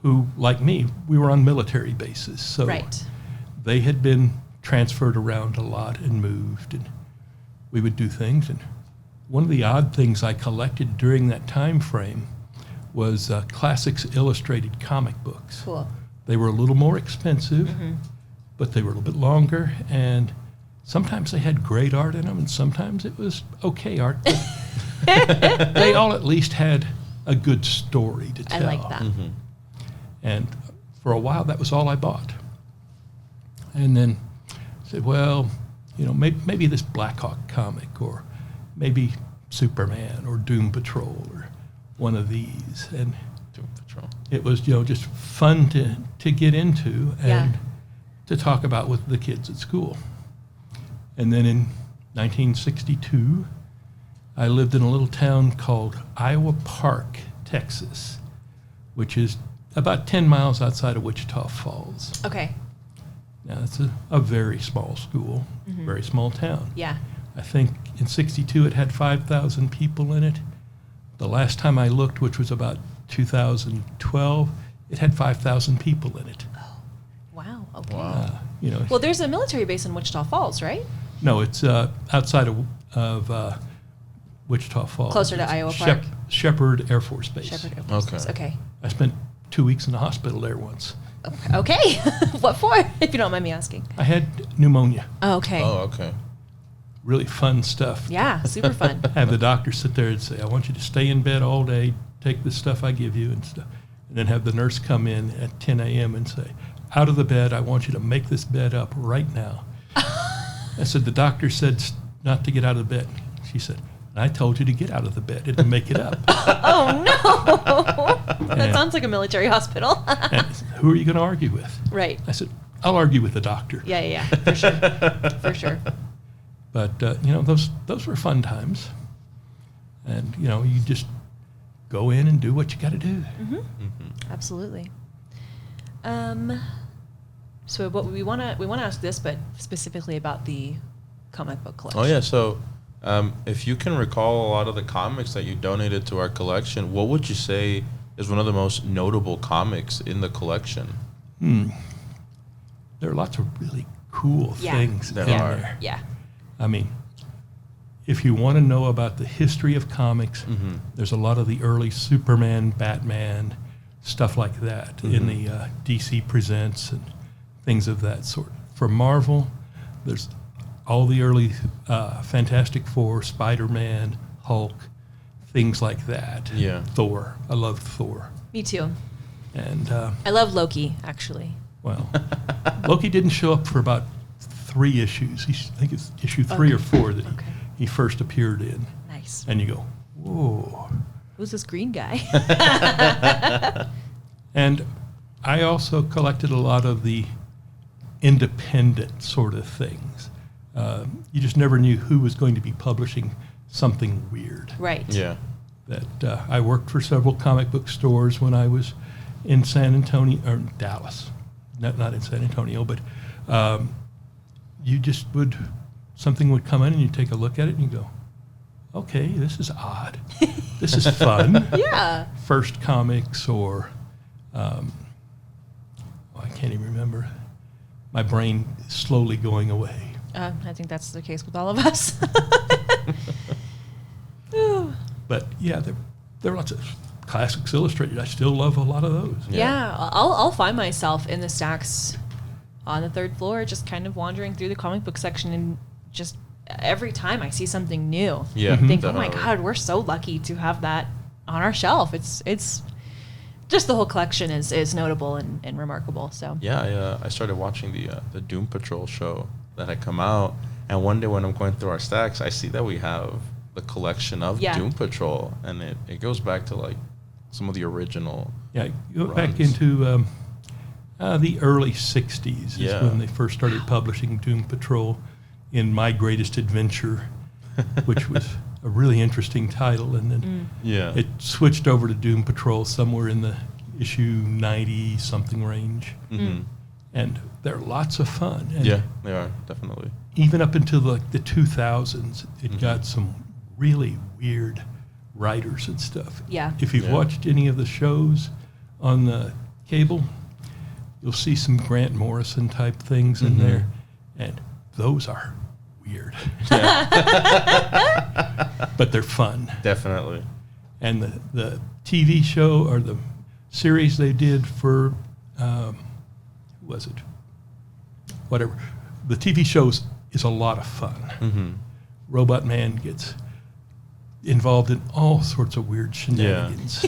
S3: who, like me, we were on military bases. So
S2: Right.
S3: they had been transferred around a lot and moved, and we would do things. And one of the odd things I collected during that time frame was Classics Illustrated comic books.
S2: Cool.
S3: They were a little more expensive, but they were a little bit longer, and sometimes they had great art in them, and sometimes it was okay art. But they all at least had a good story to
S2: I
S3: tell.
S2: like that.
S1: Mm-hmm.
S3: And for a while, that was all I bought. And then I said, well, maybe this Black Hawk comic, or maybe Superman or Doom Patrol or one of these. And
S1: Doom Patrol.
S3: it was, just fun to get into and
S2: Yeah.
S3: to talk about with the kids at school. And then in 1962, I lived in a little town called Iowa Park, Texas, which is about 10 miles outside of Wichita Falls.
S2: Okay.
S3: Now, it's a very small school, very small town.
S2: Yeah.
S3: I think in 62 it had 5,000 people in it. The last time I looked, which was about 2012, it had 5,000 people in it.
S2: Wow. Okay.
S1: Wow.
S2: Well, there's a military base in Wichita Falls, right?
S3: No, it's outside of Wichita Falls.
S2: Closer to
S3: It's
S2: Iowa Park.
S3: Shepherd Air Force Base.
S2: Shepherd Air Force Base.
S1: Okay.
S2: Okay.
S3: I spent 2 weeks in the hospital there once.
S2: Okay. What for, if you don't mind me asking?
S3: I had pneumonia.
S2: Oh, okay.
S1: Oh, okay.
S3: Really fun stuff.
S2: Yeah, super fun.
S3: Have the doctor sit there and say, I want you to stay in bed all day, take the stuff I give you and stuff. And then have the nurse come in at 10 a.m. and say, out of the bed, I want you to make this bed up right now. I said, the doctor said not to get out of the bed. She said, I told you to get out of the bed and to make it up.
S2: Oh, no. That
S3: And-
S2: sounds like a military hospital.
S3: And who are you going to argue with?
S2: Right.
S3: I said, I'll argue with the doctor.
S2: Yeah. For sure. For sure.
S3: But, those were fun times. And, you just go in and do what you got to do.
S2: Absolutely. So what we want to ask this, but specifically about the comic book collection.
S1: Oh, yeah. So if you can recall a lot of the comics that you donated to our collection, what would you say is one of the most notable comics in the collection.
S3: There are lots of really cool things
S1: There
S3: in
S1: are.
S3: there.
S2: Yeah.
S3: I mean, if you want to know about the history of comics, there's a lot of the early Superman, Batman, stuff like that in the DC Presents and things of that sort. For Marvel, there's all the early Fantastic Four, Spider-Man, Hulk, things like that.
S1: Yeah.
S3: Thor. I love Thor.
S2: Me too.
S3: And,
S2: I love Loki, actually.
S3: well, Loki didn't show up for about 3 issues. I think it's issue 3 or 4 that he first appeared in.
S2: Nice.
S3: And you go, whoa.
S2: Who's this green guy?
S3: And I also collected a lot of the independent sort of things. You just never knew who was going to be publishing something weird.
S2: Right.
S1: Yeah.
S3: That I worked for several comic book stores when I was in San Antonio, or Dallas. Not in San Antonio, but you just would, something would come in and you take a look at it and you go, okay, this is odd. This is fun.
S2: Yeah.
S3: First Comics or, I can't even remember. My brain is slowly going away.
S2: I think that's the case with all of us.
S3: But yeah, there are lots of Classics Illustrated. I still love a lot of those.
S2: Yeah, I'll find myself in the stacks on the 3rd floor, just kind of wandering through the comic book section, and just every time I see something new,
S1: Yeah.
S2: I think,
S1: definitely.
S2: oh my God, we're so lucky to have that on our shelf. It's just the whole collection is notable and remarkable. So
S1: Yeah, I started watching the Doom Patrol show that had come out, and one day when I'm going through our stacks, I see that we have the collection of Doom Patrol, and it goes back to like some of the original.
S3: Yeah, you go back
S1: runs.
S3: into the early 60s is when they first started publishing Doom Patrol in My Greatest Adventure, which was a really interesting title. And then it switched over to Doom Patrol somewhere in the issue 90-something range. And they're lots of fun. And
S1: Yeah, they are, definitely.
S3: even up until like the 2000s, it got some really weird writers and stuff.
S2: Yeah.
S3: If you've watched any of the shows on the cable, you'll see some Grant Morrison type things in there, and those are weird. But they're fun.
S1: Definitely.
S3: And the TV show or the series they did for, who was it? Whatever. The TV shows is a lot of fun. Robot Man gets involved in all sorts of weird shenanigans.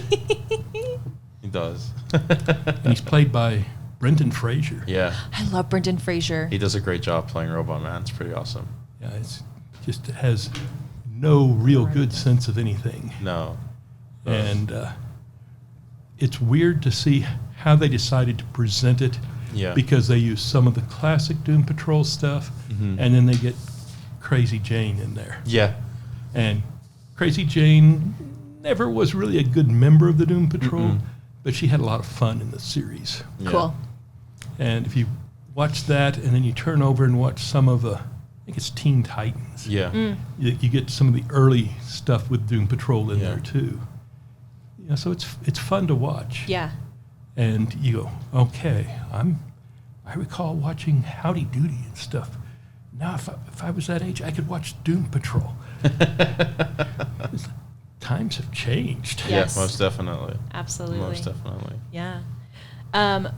S1: He does.
S3: And he's played by Brendan Fraser.
S1: Yeah.
S2: I love Brendan Fraser.
S1: He does a great job playing Robot Man. It's pretty awesome.
S3: Yeah, it's just has no real good sense of anything.
S1: No.
S3: And it's weird to see how they decided to present it.
S1: Yeah.
S3: Because they use some of the classic Doom Patrol stuff, and then they get Crazy Jane in there.
S1: Yeah.
S3: And Crazy Jane never was really a good member of the Doom Patrol, but she had a lot of fun in the series.
S1: Yeah.
S2: Cool.
S3: And if you watch that and then you turn over and watch some of the, I think it's Teen Titans.
S1: Yeah.
S3: You get some of the early stuff with Doom Patrol in there too. Yeah, so it's fun to watch.
S2: Yeah.
S3: And you go, okay, I recall watching Howdy Doody and stuff. Now, if I was that age, I could watch Doom Patrol. Times have changed.
S2: Yes.
S1: Yeah, most definitely.
S2: Absolutely.
S1: Most definitely.
S2: Yeah.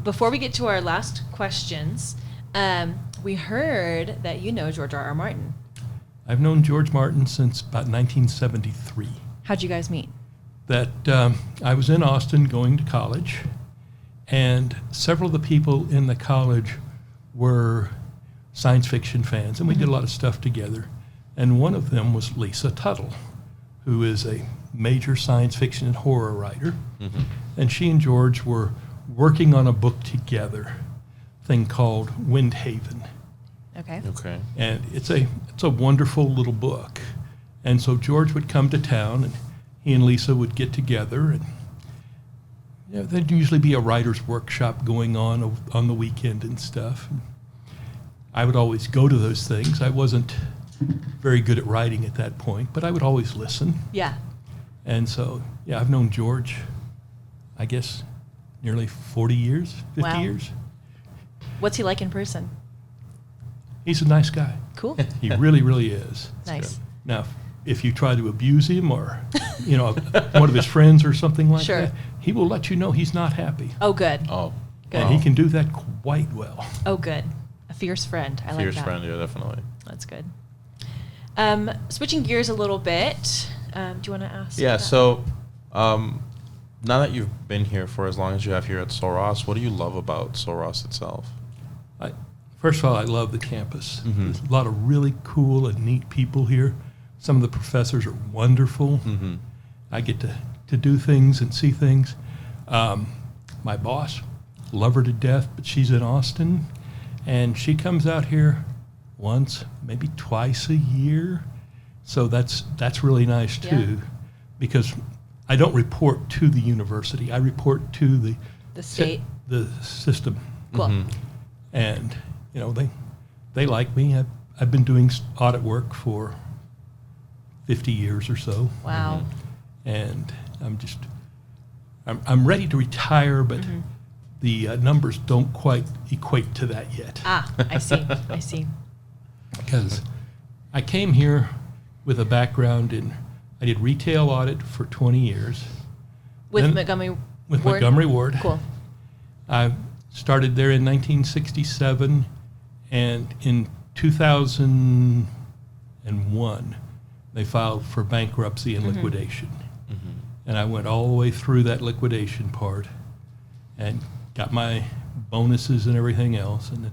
S2: Before we get to our last questions, we heard that you know George R.R. Martin.
S3: I've known George Martin since about 1973.
S2: How'd you guys meet?
S3: That I was in Austin going to college, and several of the people in the college were science fiction fans, and we did a lot of stuff together. And one of them was Lisa Tuttle, who is a major science fiction and horror writer. And she and George were working on a book together, thing called Windhaven.
S2: Okay.
S1: Okay.
S3: And it's a wonderful little book. And so George would come to town, and he and Lisa would get together, and there'd usually be a writer's workshop going on the weekend and stuff. And I would always go to those things. I wasn't very good at writing at that point, but I would always listen.
S2: Yeah.
S3: And so, I've known George, I guess, nearly 40 years, 50
S2: Wow.
S3: years.
S2: What's he like in person?
S3: He's a nice guy.
S2: Cool.
S3: He really, really is.
S2: Nice.
S3: Now, if you try to abuse him or, one of his friends or something like
S2: Sure.
S3: that, he will let you know he's not happy.
S2: Oh, good.
S1: Oh,
S2: Good.
S3: And he can do that quite well.
S2: Oh, good. A fierce friend. I like
S1: fierce
S2: that.
S1: friend, yeah, definitely.
S2: That's good. Switching gears a little bit. Do you want to ask?
S1: Yeah.
S2: that?
S1: So, now that you've been here for as long as you have here at Soros, what do you love about Soros itself?
S3: First of all, I love the campus.
S1: Mhm.
S3: There's a lot of really cool and neat people here. Some of the professors are wonderful.
S1: Mm-hmm.
S3: I get to do things and see things. My boss, love her to death, but she's in Austin, and she comes out here once, maybe twice a year. So that's really nice too,
S2: Yeah.
S3: because I don't report to the university. I report to the
S2: state.
S3: the system,
S2: Cool.
S1: Mhm.
S3: and they like me. I've been doing audit work for 50 years or so.
S2: Wow.
S3: And I'm ready to retire, but
S2: Mm-hmm.
S3: the numbers don't quite equate to that yet.
S2: Ah, I see. I see.
S3: Because I came here with a background I did retail audit for 20 years
S2: With
S3: Then-
S2: Montgomery
S3: with
S2: Ward?
S3: Montgomery Ward.
S2: Cool.
S3: I started there in 1967, and in 2001, they filed for bankruptcy and liquidation.
S1: Mm-hmm.
S3: And I went all the way through that liquidation part and got my bonuses and everything else. And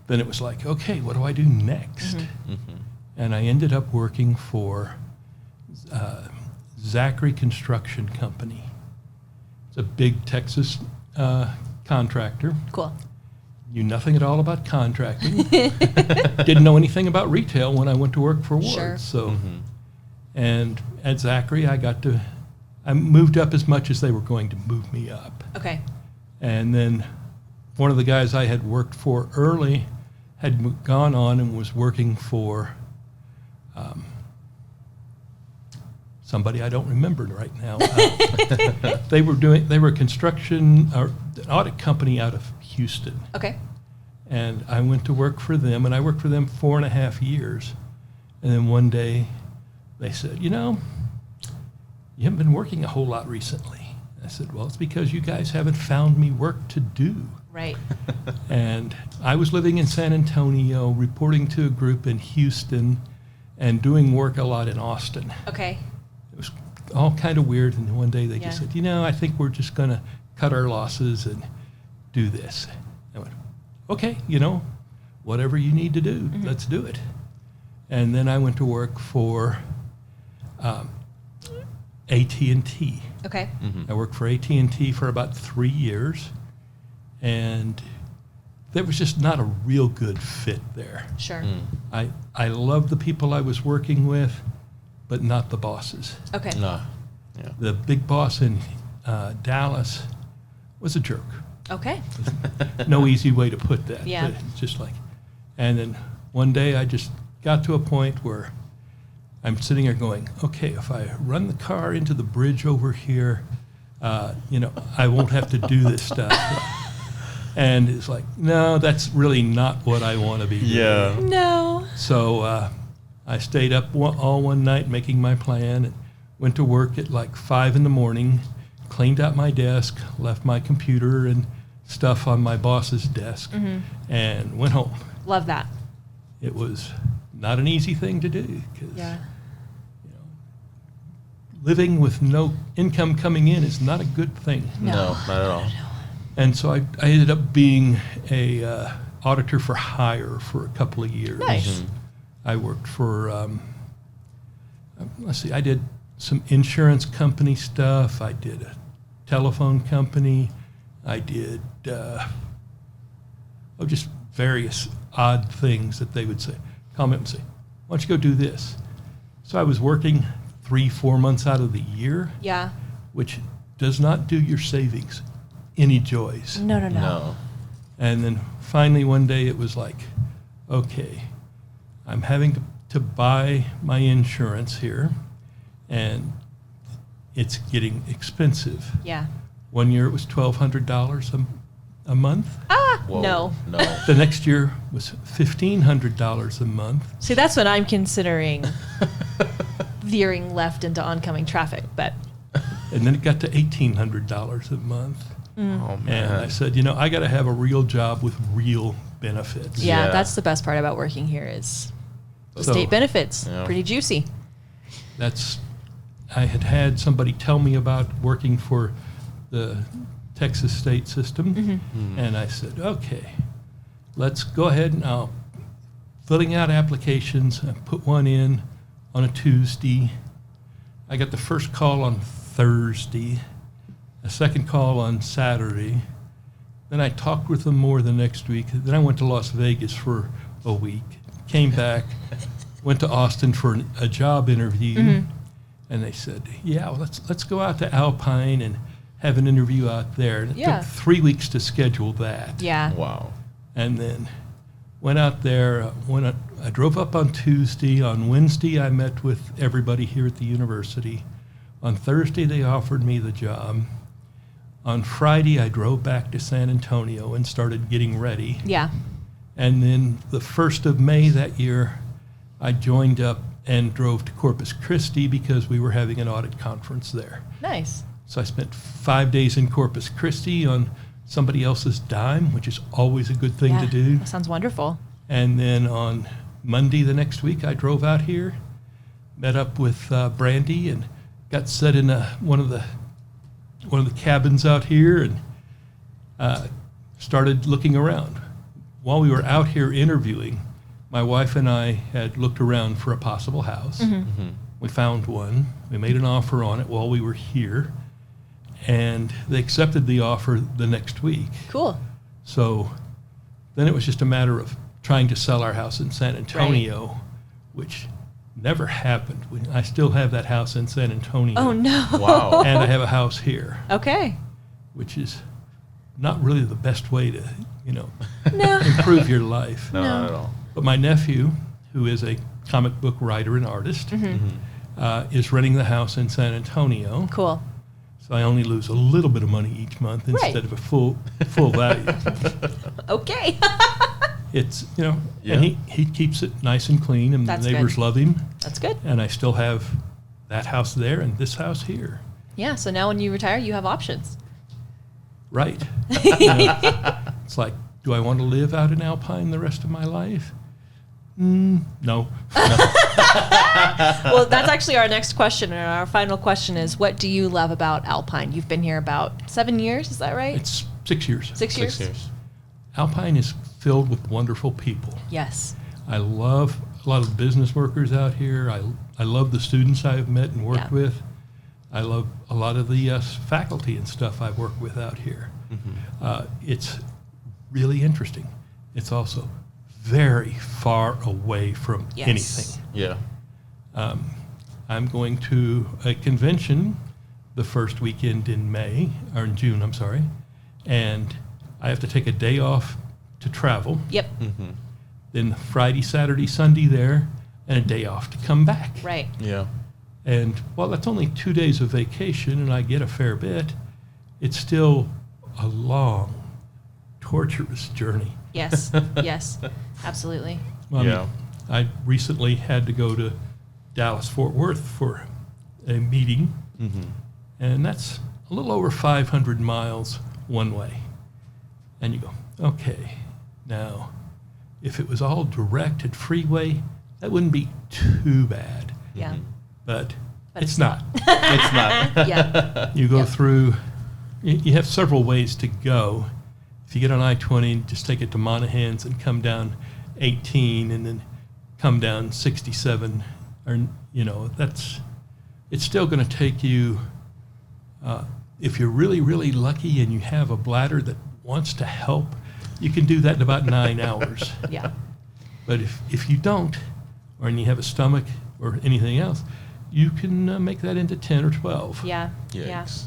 S3: then it was like, okay, what do I do next?
S1: Mm-hmm.
S3: And I ended up working for Zachary Construction Company. It's a big Texas contractor.
S2: Cool.
S3: Knew nothing at all about contracting. Didn't know anything about retail when I went to work for Ward.
S2: Sure.
S3: So,
S1: Mm-hmm.
S3: and at Zachary, I moved up as much as they were going to move me up.
S2: Okay.
S3: And then one of the guys I had worked for early had gone on and was working for somebody I don't remember right now. They were construction or an audit company out of Houston.
S2: Okay.
S3: And I went to work for them, and I worked for them 4.5 years. And then one day they said, you haven't been working a whole lot recently. I said, well, it's because you guys haven't found me work to do.
S2: Right.
S3: And I was living in San Antonio, reporting to a group in Houston, and doing work a lot in Austin.
S2: Okay.
S3: It was all kind of weird. And one day they just
S2: Yeah.
S3: said, I think we're just going to cut our losses and do this. I went, okay, whatever you need to do, let's do it. And then I went to work for AT&T.
S2: Okay.
S3: I worked for AT&T for about 3 years, and there was just not a real good fit there.
S2: Sure.
S3: I loved the people I was working with, but not the bosses.
S2: Okay.
S1: No. Yeah.
S3: The big boss in Dallas was a jerk.
S2: Okay.
S3: No easy way to put that.
S2: Yeah.
S3: But it's just like, and then one day I just got to a point where I'm sitting there going, okay, if I run the car into the bridge over here, I won't have to do this stuff. And it's like, no, that's really not what I want to be doing.
S1: Yeah.
S2: No.
S3: So I stayed up all one night making my plan and went to work at like 5 a.m, cleaned out my desk, left my computer and stuff on my boss's desk, and went home.
S2: Love that.
S3: It was not an easy thing to do because
S2: Yeah.
S3: living with no income coming in is not a good thing.
S1: No, not at all.
S3: And so I ended up being a auditor for hire for a couple of years.
S2: Nice.
S3: I worked for, I did some insurance company stuff. I did a telephone company. I did just various odd things that they would say, come in and say, why don't you go do this? So I was working 3-4 months out of the year,
S2: Yeah.
S3: which does not do your savings any joys.
S2: No.
S1: No.
S3: And then finally one day it was like, okay, I'm having to buy my insurance here, and it's getting expensive.
S2: Yeah.
S3: One year it was $1,200 a month.
S1: Whoa,
S2: No.
S1: No.
S3: The next year was $1,500 a month.
S2: See, that's when I'm considering veering left into oncoming traffic, but
S3: And then it got to $1,800 a month.
S1: Oh, man.
S3: And I said, I got to have a real job with real benefits.
S2: yeah,
S1: Yeah.
S2: that's the best part about working here is the
S3: So-
S2: state benefits.
S1: Yeah.
S2: Pretty juicy.
S3: I had somebody tell me about working for the Texas state system, and I said, okay, let's go ahead and I'll filling out applications. I put one in on a Tuesday. I got the first call on Thursday, a second call on Saturday. Then I talked with them more the next week. Then I went to Las Vegas for a week, came back, went to Austin for a job interview, and they said, yeah, well, let's go out to Alpine and have an interview out there. And it
S2: Yeah.
S3: took 3 weeks to schedule that.
S2: Yeah.
S1: Wow.
S3: And then went out there. I drove up on Tuesday. On Wednesday, I met with everybody here at the university. On Thursday, they offered me the job. On Friday, I drove back to San Antonio and started getting ready.
S2: Yeah.
S3: And then the 1st of May that year, I joined up and drove to Corpus Christi because we were having an audit conference there.
S2: Nice.
S3: So I spent 5 days in Corpus Christi on somebody else's dime, which is always a good thing
S2: Yeah,
S3: to do.
S2: that sounds wonderful.
S3: And then on Monday the next week, I drove out here, met up with Brandy, and got set in one of the cabins out here, and started looking around. While we were out here interviewing, my wife and I had looked around for a possible house. We found one. We made an offer on it while we were here, and they accepted the offer the next week.
S2: Cool.
S3: So then it was just a matter of trying to sell our house in San Antonio, which never happened. I still have that house in San Antonio.
S2: Oh, no.
S1: Wow.
S3: And I have a house here,
S2: Okay.
S3: which is not really the best way to,
S2: No.
S3: improve your life.
S1: No, not at all.
S3: But my nephew, who is a comic book writer and artist, is renting the house in San Antonio.
S2: Cool.
S3: So I only lose a little bit of money each month instead
S2: Right.
S3: of a full value.
S2: Okay.
S3: It's,
S1: Yeah.
S3: and he keeps it nice and clean, and
S2: That's
S3: the neighbors
S2: good.
S3: love him.
S2: That's good.
S3: And I still have that house there and this house here.
S2: Yeah, so now when you retire, you have options.
S3: Right. It's like, do I want to live out in Alpine the rest of my life? No.
S2: Well, that's actually our next question, and our final question is, what do you love about Alpine? You've been here about 7 years, is that right?
S3: It's 6 years.
S2: 6 years?
S1: 6 years.
S3: Alpine is filled with wonderful people.
S2: Yes.
S3: I love a lot of the business workers out here. I love the students I've met and worked
S2: Yeah.
S3: with. I love a lot of the faculty and stuff I've worked with out here. It's really interesting. It's also very far away from
S2: Yes.
S3: anything.
S1: Yeah.
S3: I'm going to a convention the first weekend in June, I'm sorry, and I have to take a day off to travel.
S2: Yep.
S3: Then Friday, Saturday, Sunday there, and a day off to come back.
S2: Right.
S1: Yeah.
S3: And while that's only 2 days of vacation and I get a fair bit, it's still a long, torturous journey.
S2: Yes. Yes. Absolutely.
S3: I mean,
S1: Yeah.
S3: I recently had to go to Dallas-Fort Worth for a meeting, and that's a little over 500 miles one way. And you go, okay, now, if it was all direct and freeway, that wouldn't be too bad.
S2: Yeah.
S3: But
S2: But
S3: it's
S2: it's
S3: not.
S1: It's not.
S2: Yeah.
S3: You go
S2: Yep.
S3: through, you have several ways to go. If you get on I-20, just take it to Monahans and come down 18 and then come down 67. Or, it's still going to take you, if you're really, really lucky and you have a bladder that wants to help, you can do that in about 9 hours.
S2: Yeah.
S3: But if you don't, or you have a stomach or anything else, you can make that into 10 or 12.
S2: Yeah. Yeah.
S1: Yikes.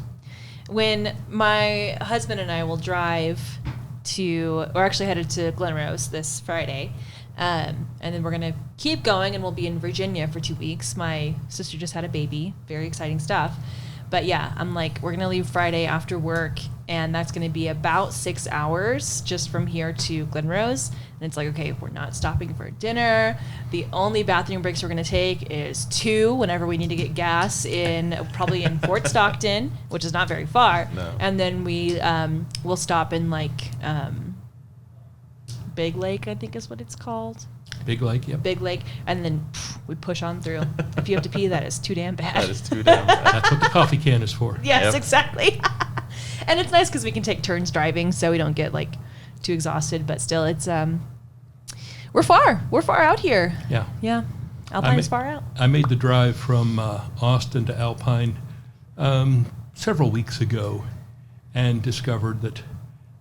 S2: When my husband and I will drive we're actually headed to Glen Rose this Friday, and then we're going to keep going, and we'll be in Virginia for 2 weeks. My sister just had a baby, very exciting stuff. But yeah, I'm like, we're going to leave Friday after work, and that's going to be about 6 hours just from here to Glen Rose. And it's like, okay, we're not stopping for dinner. The only bathroom breaks we're going to take is 2 whenever we need to get gas probably in Fort Stockton, which is not very far.
S1: No.
S2: And then we'll stop in like Big Lake, I think is what it's called.
S3: Big Lake, yep.
S2: Big Lake, and then we push on through. If you have to pee, that is too damn bad.
S1: That is too damn bad.
S3: That's what the coffee can is for.
S2: Yes,
S1: Yep.
S2: exactly. And it's nice because we can take turns driving, so we don't get like too exhausted. But still, it's we're far out here.
S3: Yeah.
S2: Yeah, Alpine's far out.
S3: I made the drive from Austin to Alpine several weeks ago and discovered that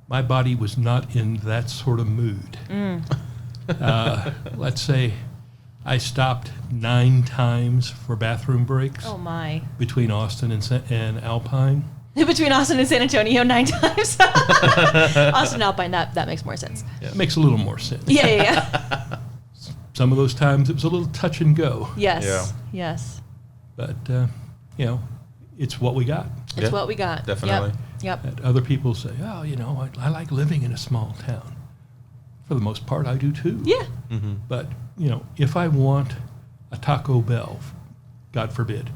S3: my body was not in that sort of mood. Let's say I stopped 9 times for bathroom breaks
S2: Oh my!
S3: between Austin and Alpine.
S2: Between Austin and San Antonio, 9 times. Austin Alpine, that makes more sense.
S3: It makes a little more sense.
S2: Yeah.
S3: Some of those times it was a little touch and go,
S2: Yes.
S1: Yeah.
S2: Yes.
S3: but it's what we got.
S2: It's
S1: Yeah,
S2: what we got.
S1: definitely.
S2: Yep.
S3: And other people say, oh, I like living in a small town. For the most part, I do too.
S2: Yeah.
S1: Mm-hmm.
S3: But, if I want a Taco Bell, God forbid,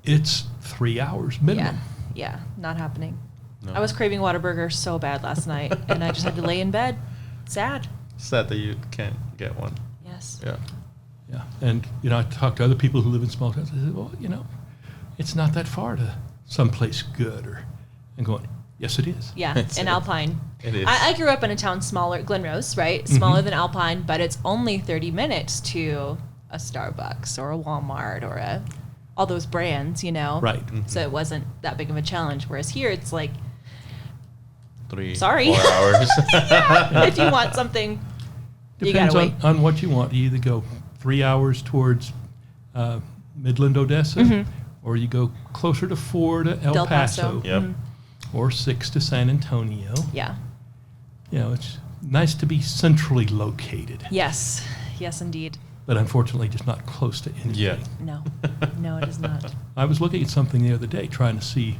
S3: it's 3 hours minimum.
S2: Yeah. Not happening.
S1: No.
S2: I was craving Whataburger so bad last night, and I just had to lay in bed. Sad.
S1: Sad that you can't get one.
S2: Yes.
S1: Yeah.
S3: Yeah. And, I talk to other people who live in small towns. I say, well, it's not that far to someplace good. And going, yes, it is.
S2: Yeah,
S1: It's-
S2: in Alpine.
S1: It is.
S2: I grew up in a town smaller, Glen Rose, right? Smaller than Alpine, but it's only 30 minutes to a Starbucks or a Walmart or all those brands,
S3: Right.
S2: So it wasn't that big of a challenge. Whereas here, it's like,
S1: 3,
S2: Sorry.
S1: 4 hours.
S2: if you want something, you
S3: Depends
S2: gotta wait.
S3: on what you want. You either go 3 hours towards Midland, Odessa, or you go closer to 4 to El
S2: Del
S3: Paso,
S2: Paso.
S1: Yep.
S3: or 6 to San Antonio.
S2: Yeah.
S3: It's nice to be centrally located,
S2: Yes. Yes, indeed.
S3: but unfortunately just not close to anything.
S1: Yeah.
S2: No, it is not.
S3: I was looking at something the other day trying to see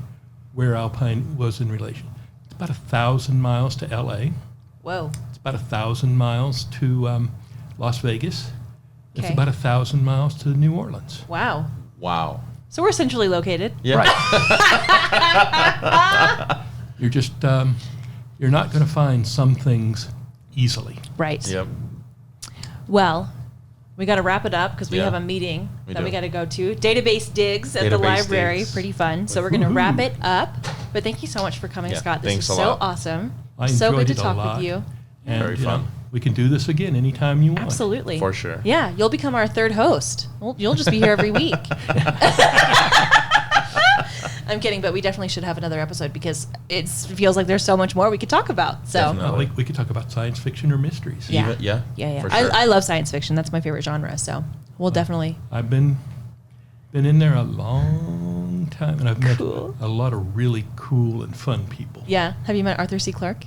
S3: where Alpine was in relation. It's about 1,000 miles to LA.
S2: Whoa.
S3: It's about 1,000 miles to Las Vegas. It's
S2: Okay.
S3: about 1,000 miles to New Orleans.
S2: Wow.
S1: Wow.
S2: So we're centrally located.
S1: Yeah.
S3: Right. You're just you're not going to find some things easily.
S2: Right.
S1: Yep.
S2: Well, we got to wrap it up because we
S1: Yeah.
S2: have a meeting
S1: We
S2: that
S1: do.
S2: we got to go to. Database digs at the
S1: Database
S2: library.
S1: digs.
S2: Pretty fun. So we're going to wrap it up. But thank you so much for coming,
S1: Yeah,
S2: Scott. This
S1: thanks
S2: was
S1: a
S2: so
S1: lot.
S2: awesome.
S3: I
S2: So
S3: enjoyed
S2: good to
S3: it a
S2: talk
S3: lot.
S2: with you.
S3: And,
S1: Very fun.
S3: we can do this again anytime you want.
S2: Absolutely.
S1: For sure.
S2: Yeah, you'll become our 3rd host. You'll just be here every week. I'm kidding, but we definitely should have another episode because it feels like there's so much more we could talk about. So
S1: Definitely.
S3: We could talk about science fiction or mysteries.
S2: Yeah.
S1: Yeah. For
S2: I,
S1: sure.
S2: I love science fiction. That's my favorite genre. So we'll definitely.
S3: I've been in there a long time, and I've met
S2: Cool.
S3: a lot of really cool and fun people.
S2: Yeah. Have you met Arthur C. Clarke?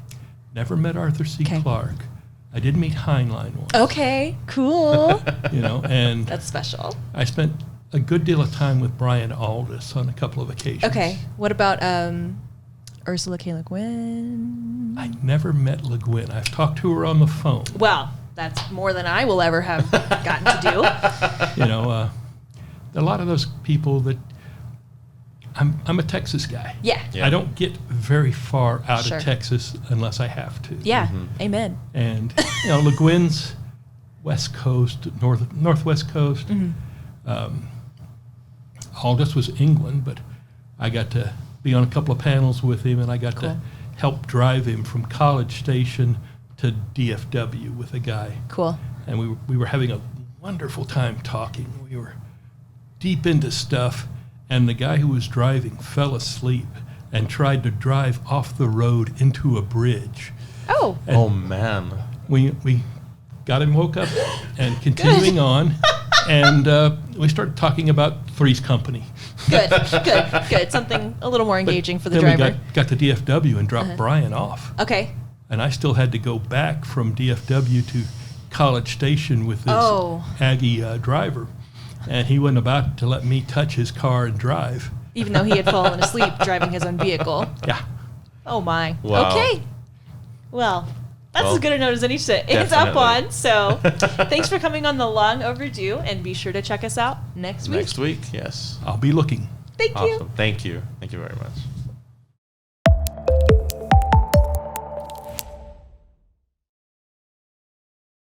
S3: Never met Arthur C.
S2: Okay.
S3: Clarke. I did meet Heinlein once.
S2: Okay. Cool.
S3: And
S2: That's special.
S3: I spent a good deal of time with Brian Aldiss on a couple of occasions.
S2: Okay. What about Ursula K. Le Guin?
S3: I never met Le Guin. I've talked to her on the phone.
S2: Well, that's more than I will ever have gotten to do.
S3: A lot of those people that I'm a Texas guy.
S2: Yeah.
S1: Yeah.
S3: I don't get very far out
S2: Sure.
S3: of Texas unless I have to.
S2: Yeah.
S1: Mm-hmm.
S2: Amen.
S3: And Le Guin's West Coast, Northwest Coast. Aldous was England, but I got to be on a couple of panels with him, and I got
S2: Cool.
S3: to help drive him from College Station to DFW with a guy.
S2: Cool.
S3: And we were having a wonderful time talking. We were deep into stuff, and the guy who was driving fell asleep and tried to drive off the road into a bridge.
S2: Oh.
S3: And
S1: Oh man.
S3: we got him woke up and continuing on, and we started talking about Three's Company.
S2: Good. Something a little more engaging for the
S3: then
S2: driver.
S3: we got to DFW and dropped Brian off.
S2: Okay.
S3: And I still had to go back from DFW to College Station with this
S2: Oh.
S3: Aggie driver. and he wasn't about to let me touch his car and drive.
S2: Even though he had fallen asleep driving his own vehicle.
S3: Yeah.
S2: Oh my.
S1: Wow.
S2: Okay. Well, that's as good a note as any to end up
S1: definitely.
S2: on. So thanks for coming on the Long Overdue, and be sure to check us out next week.
S1: Next week, yes.
S3: I'll be looking.
S2: Thank you.
S1: Awesome. Thank you. Thank you very much.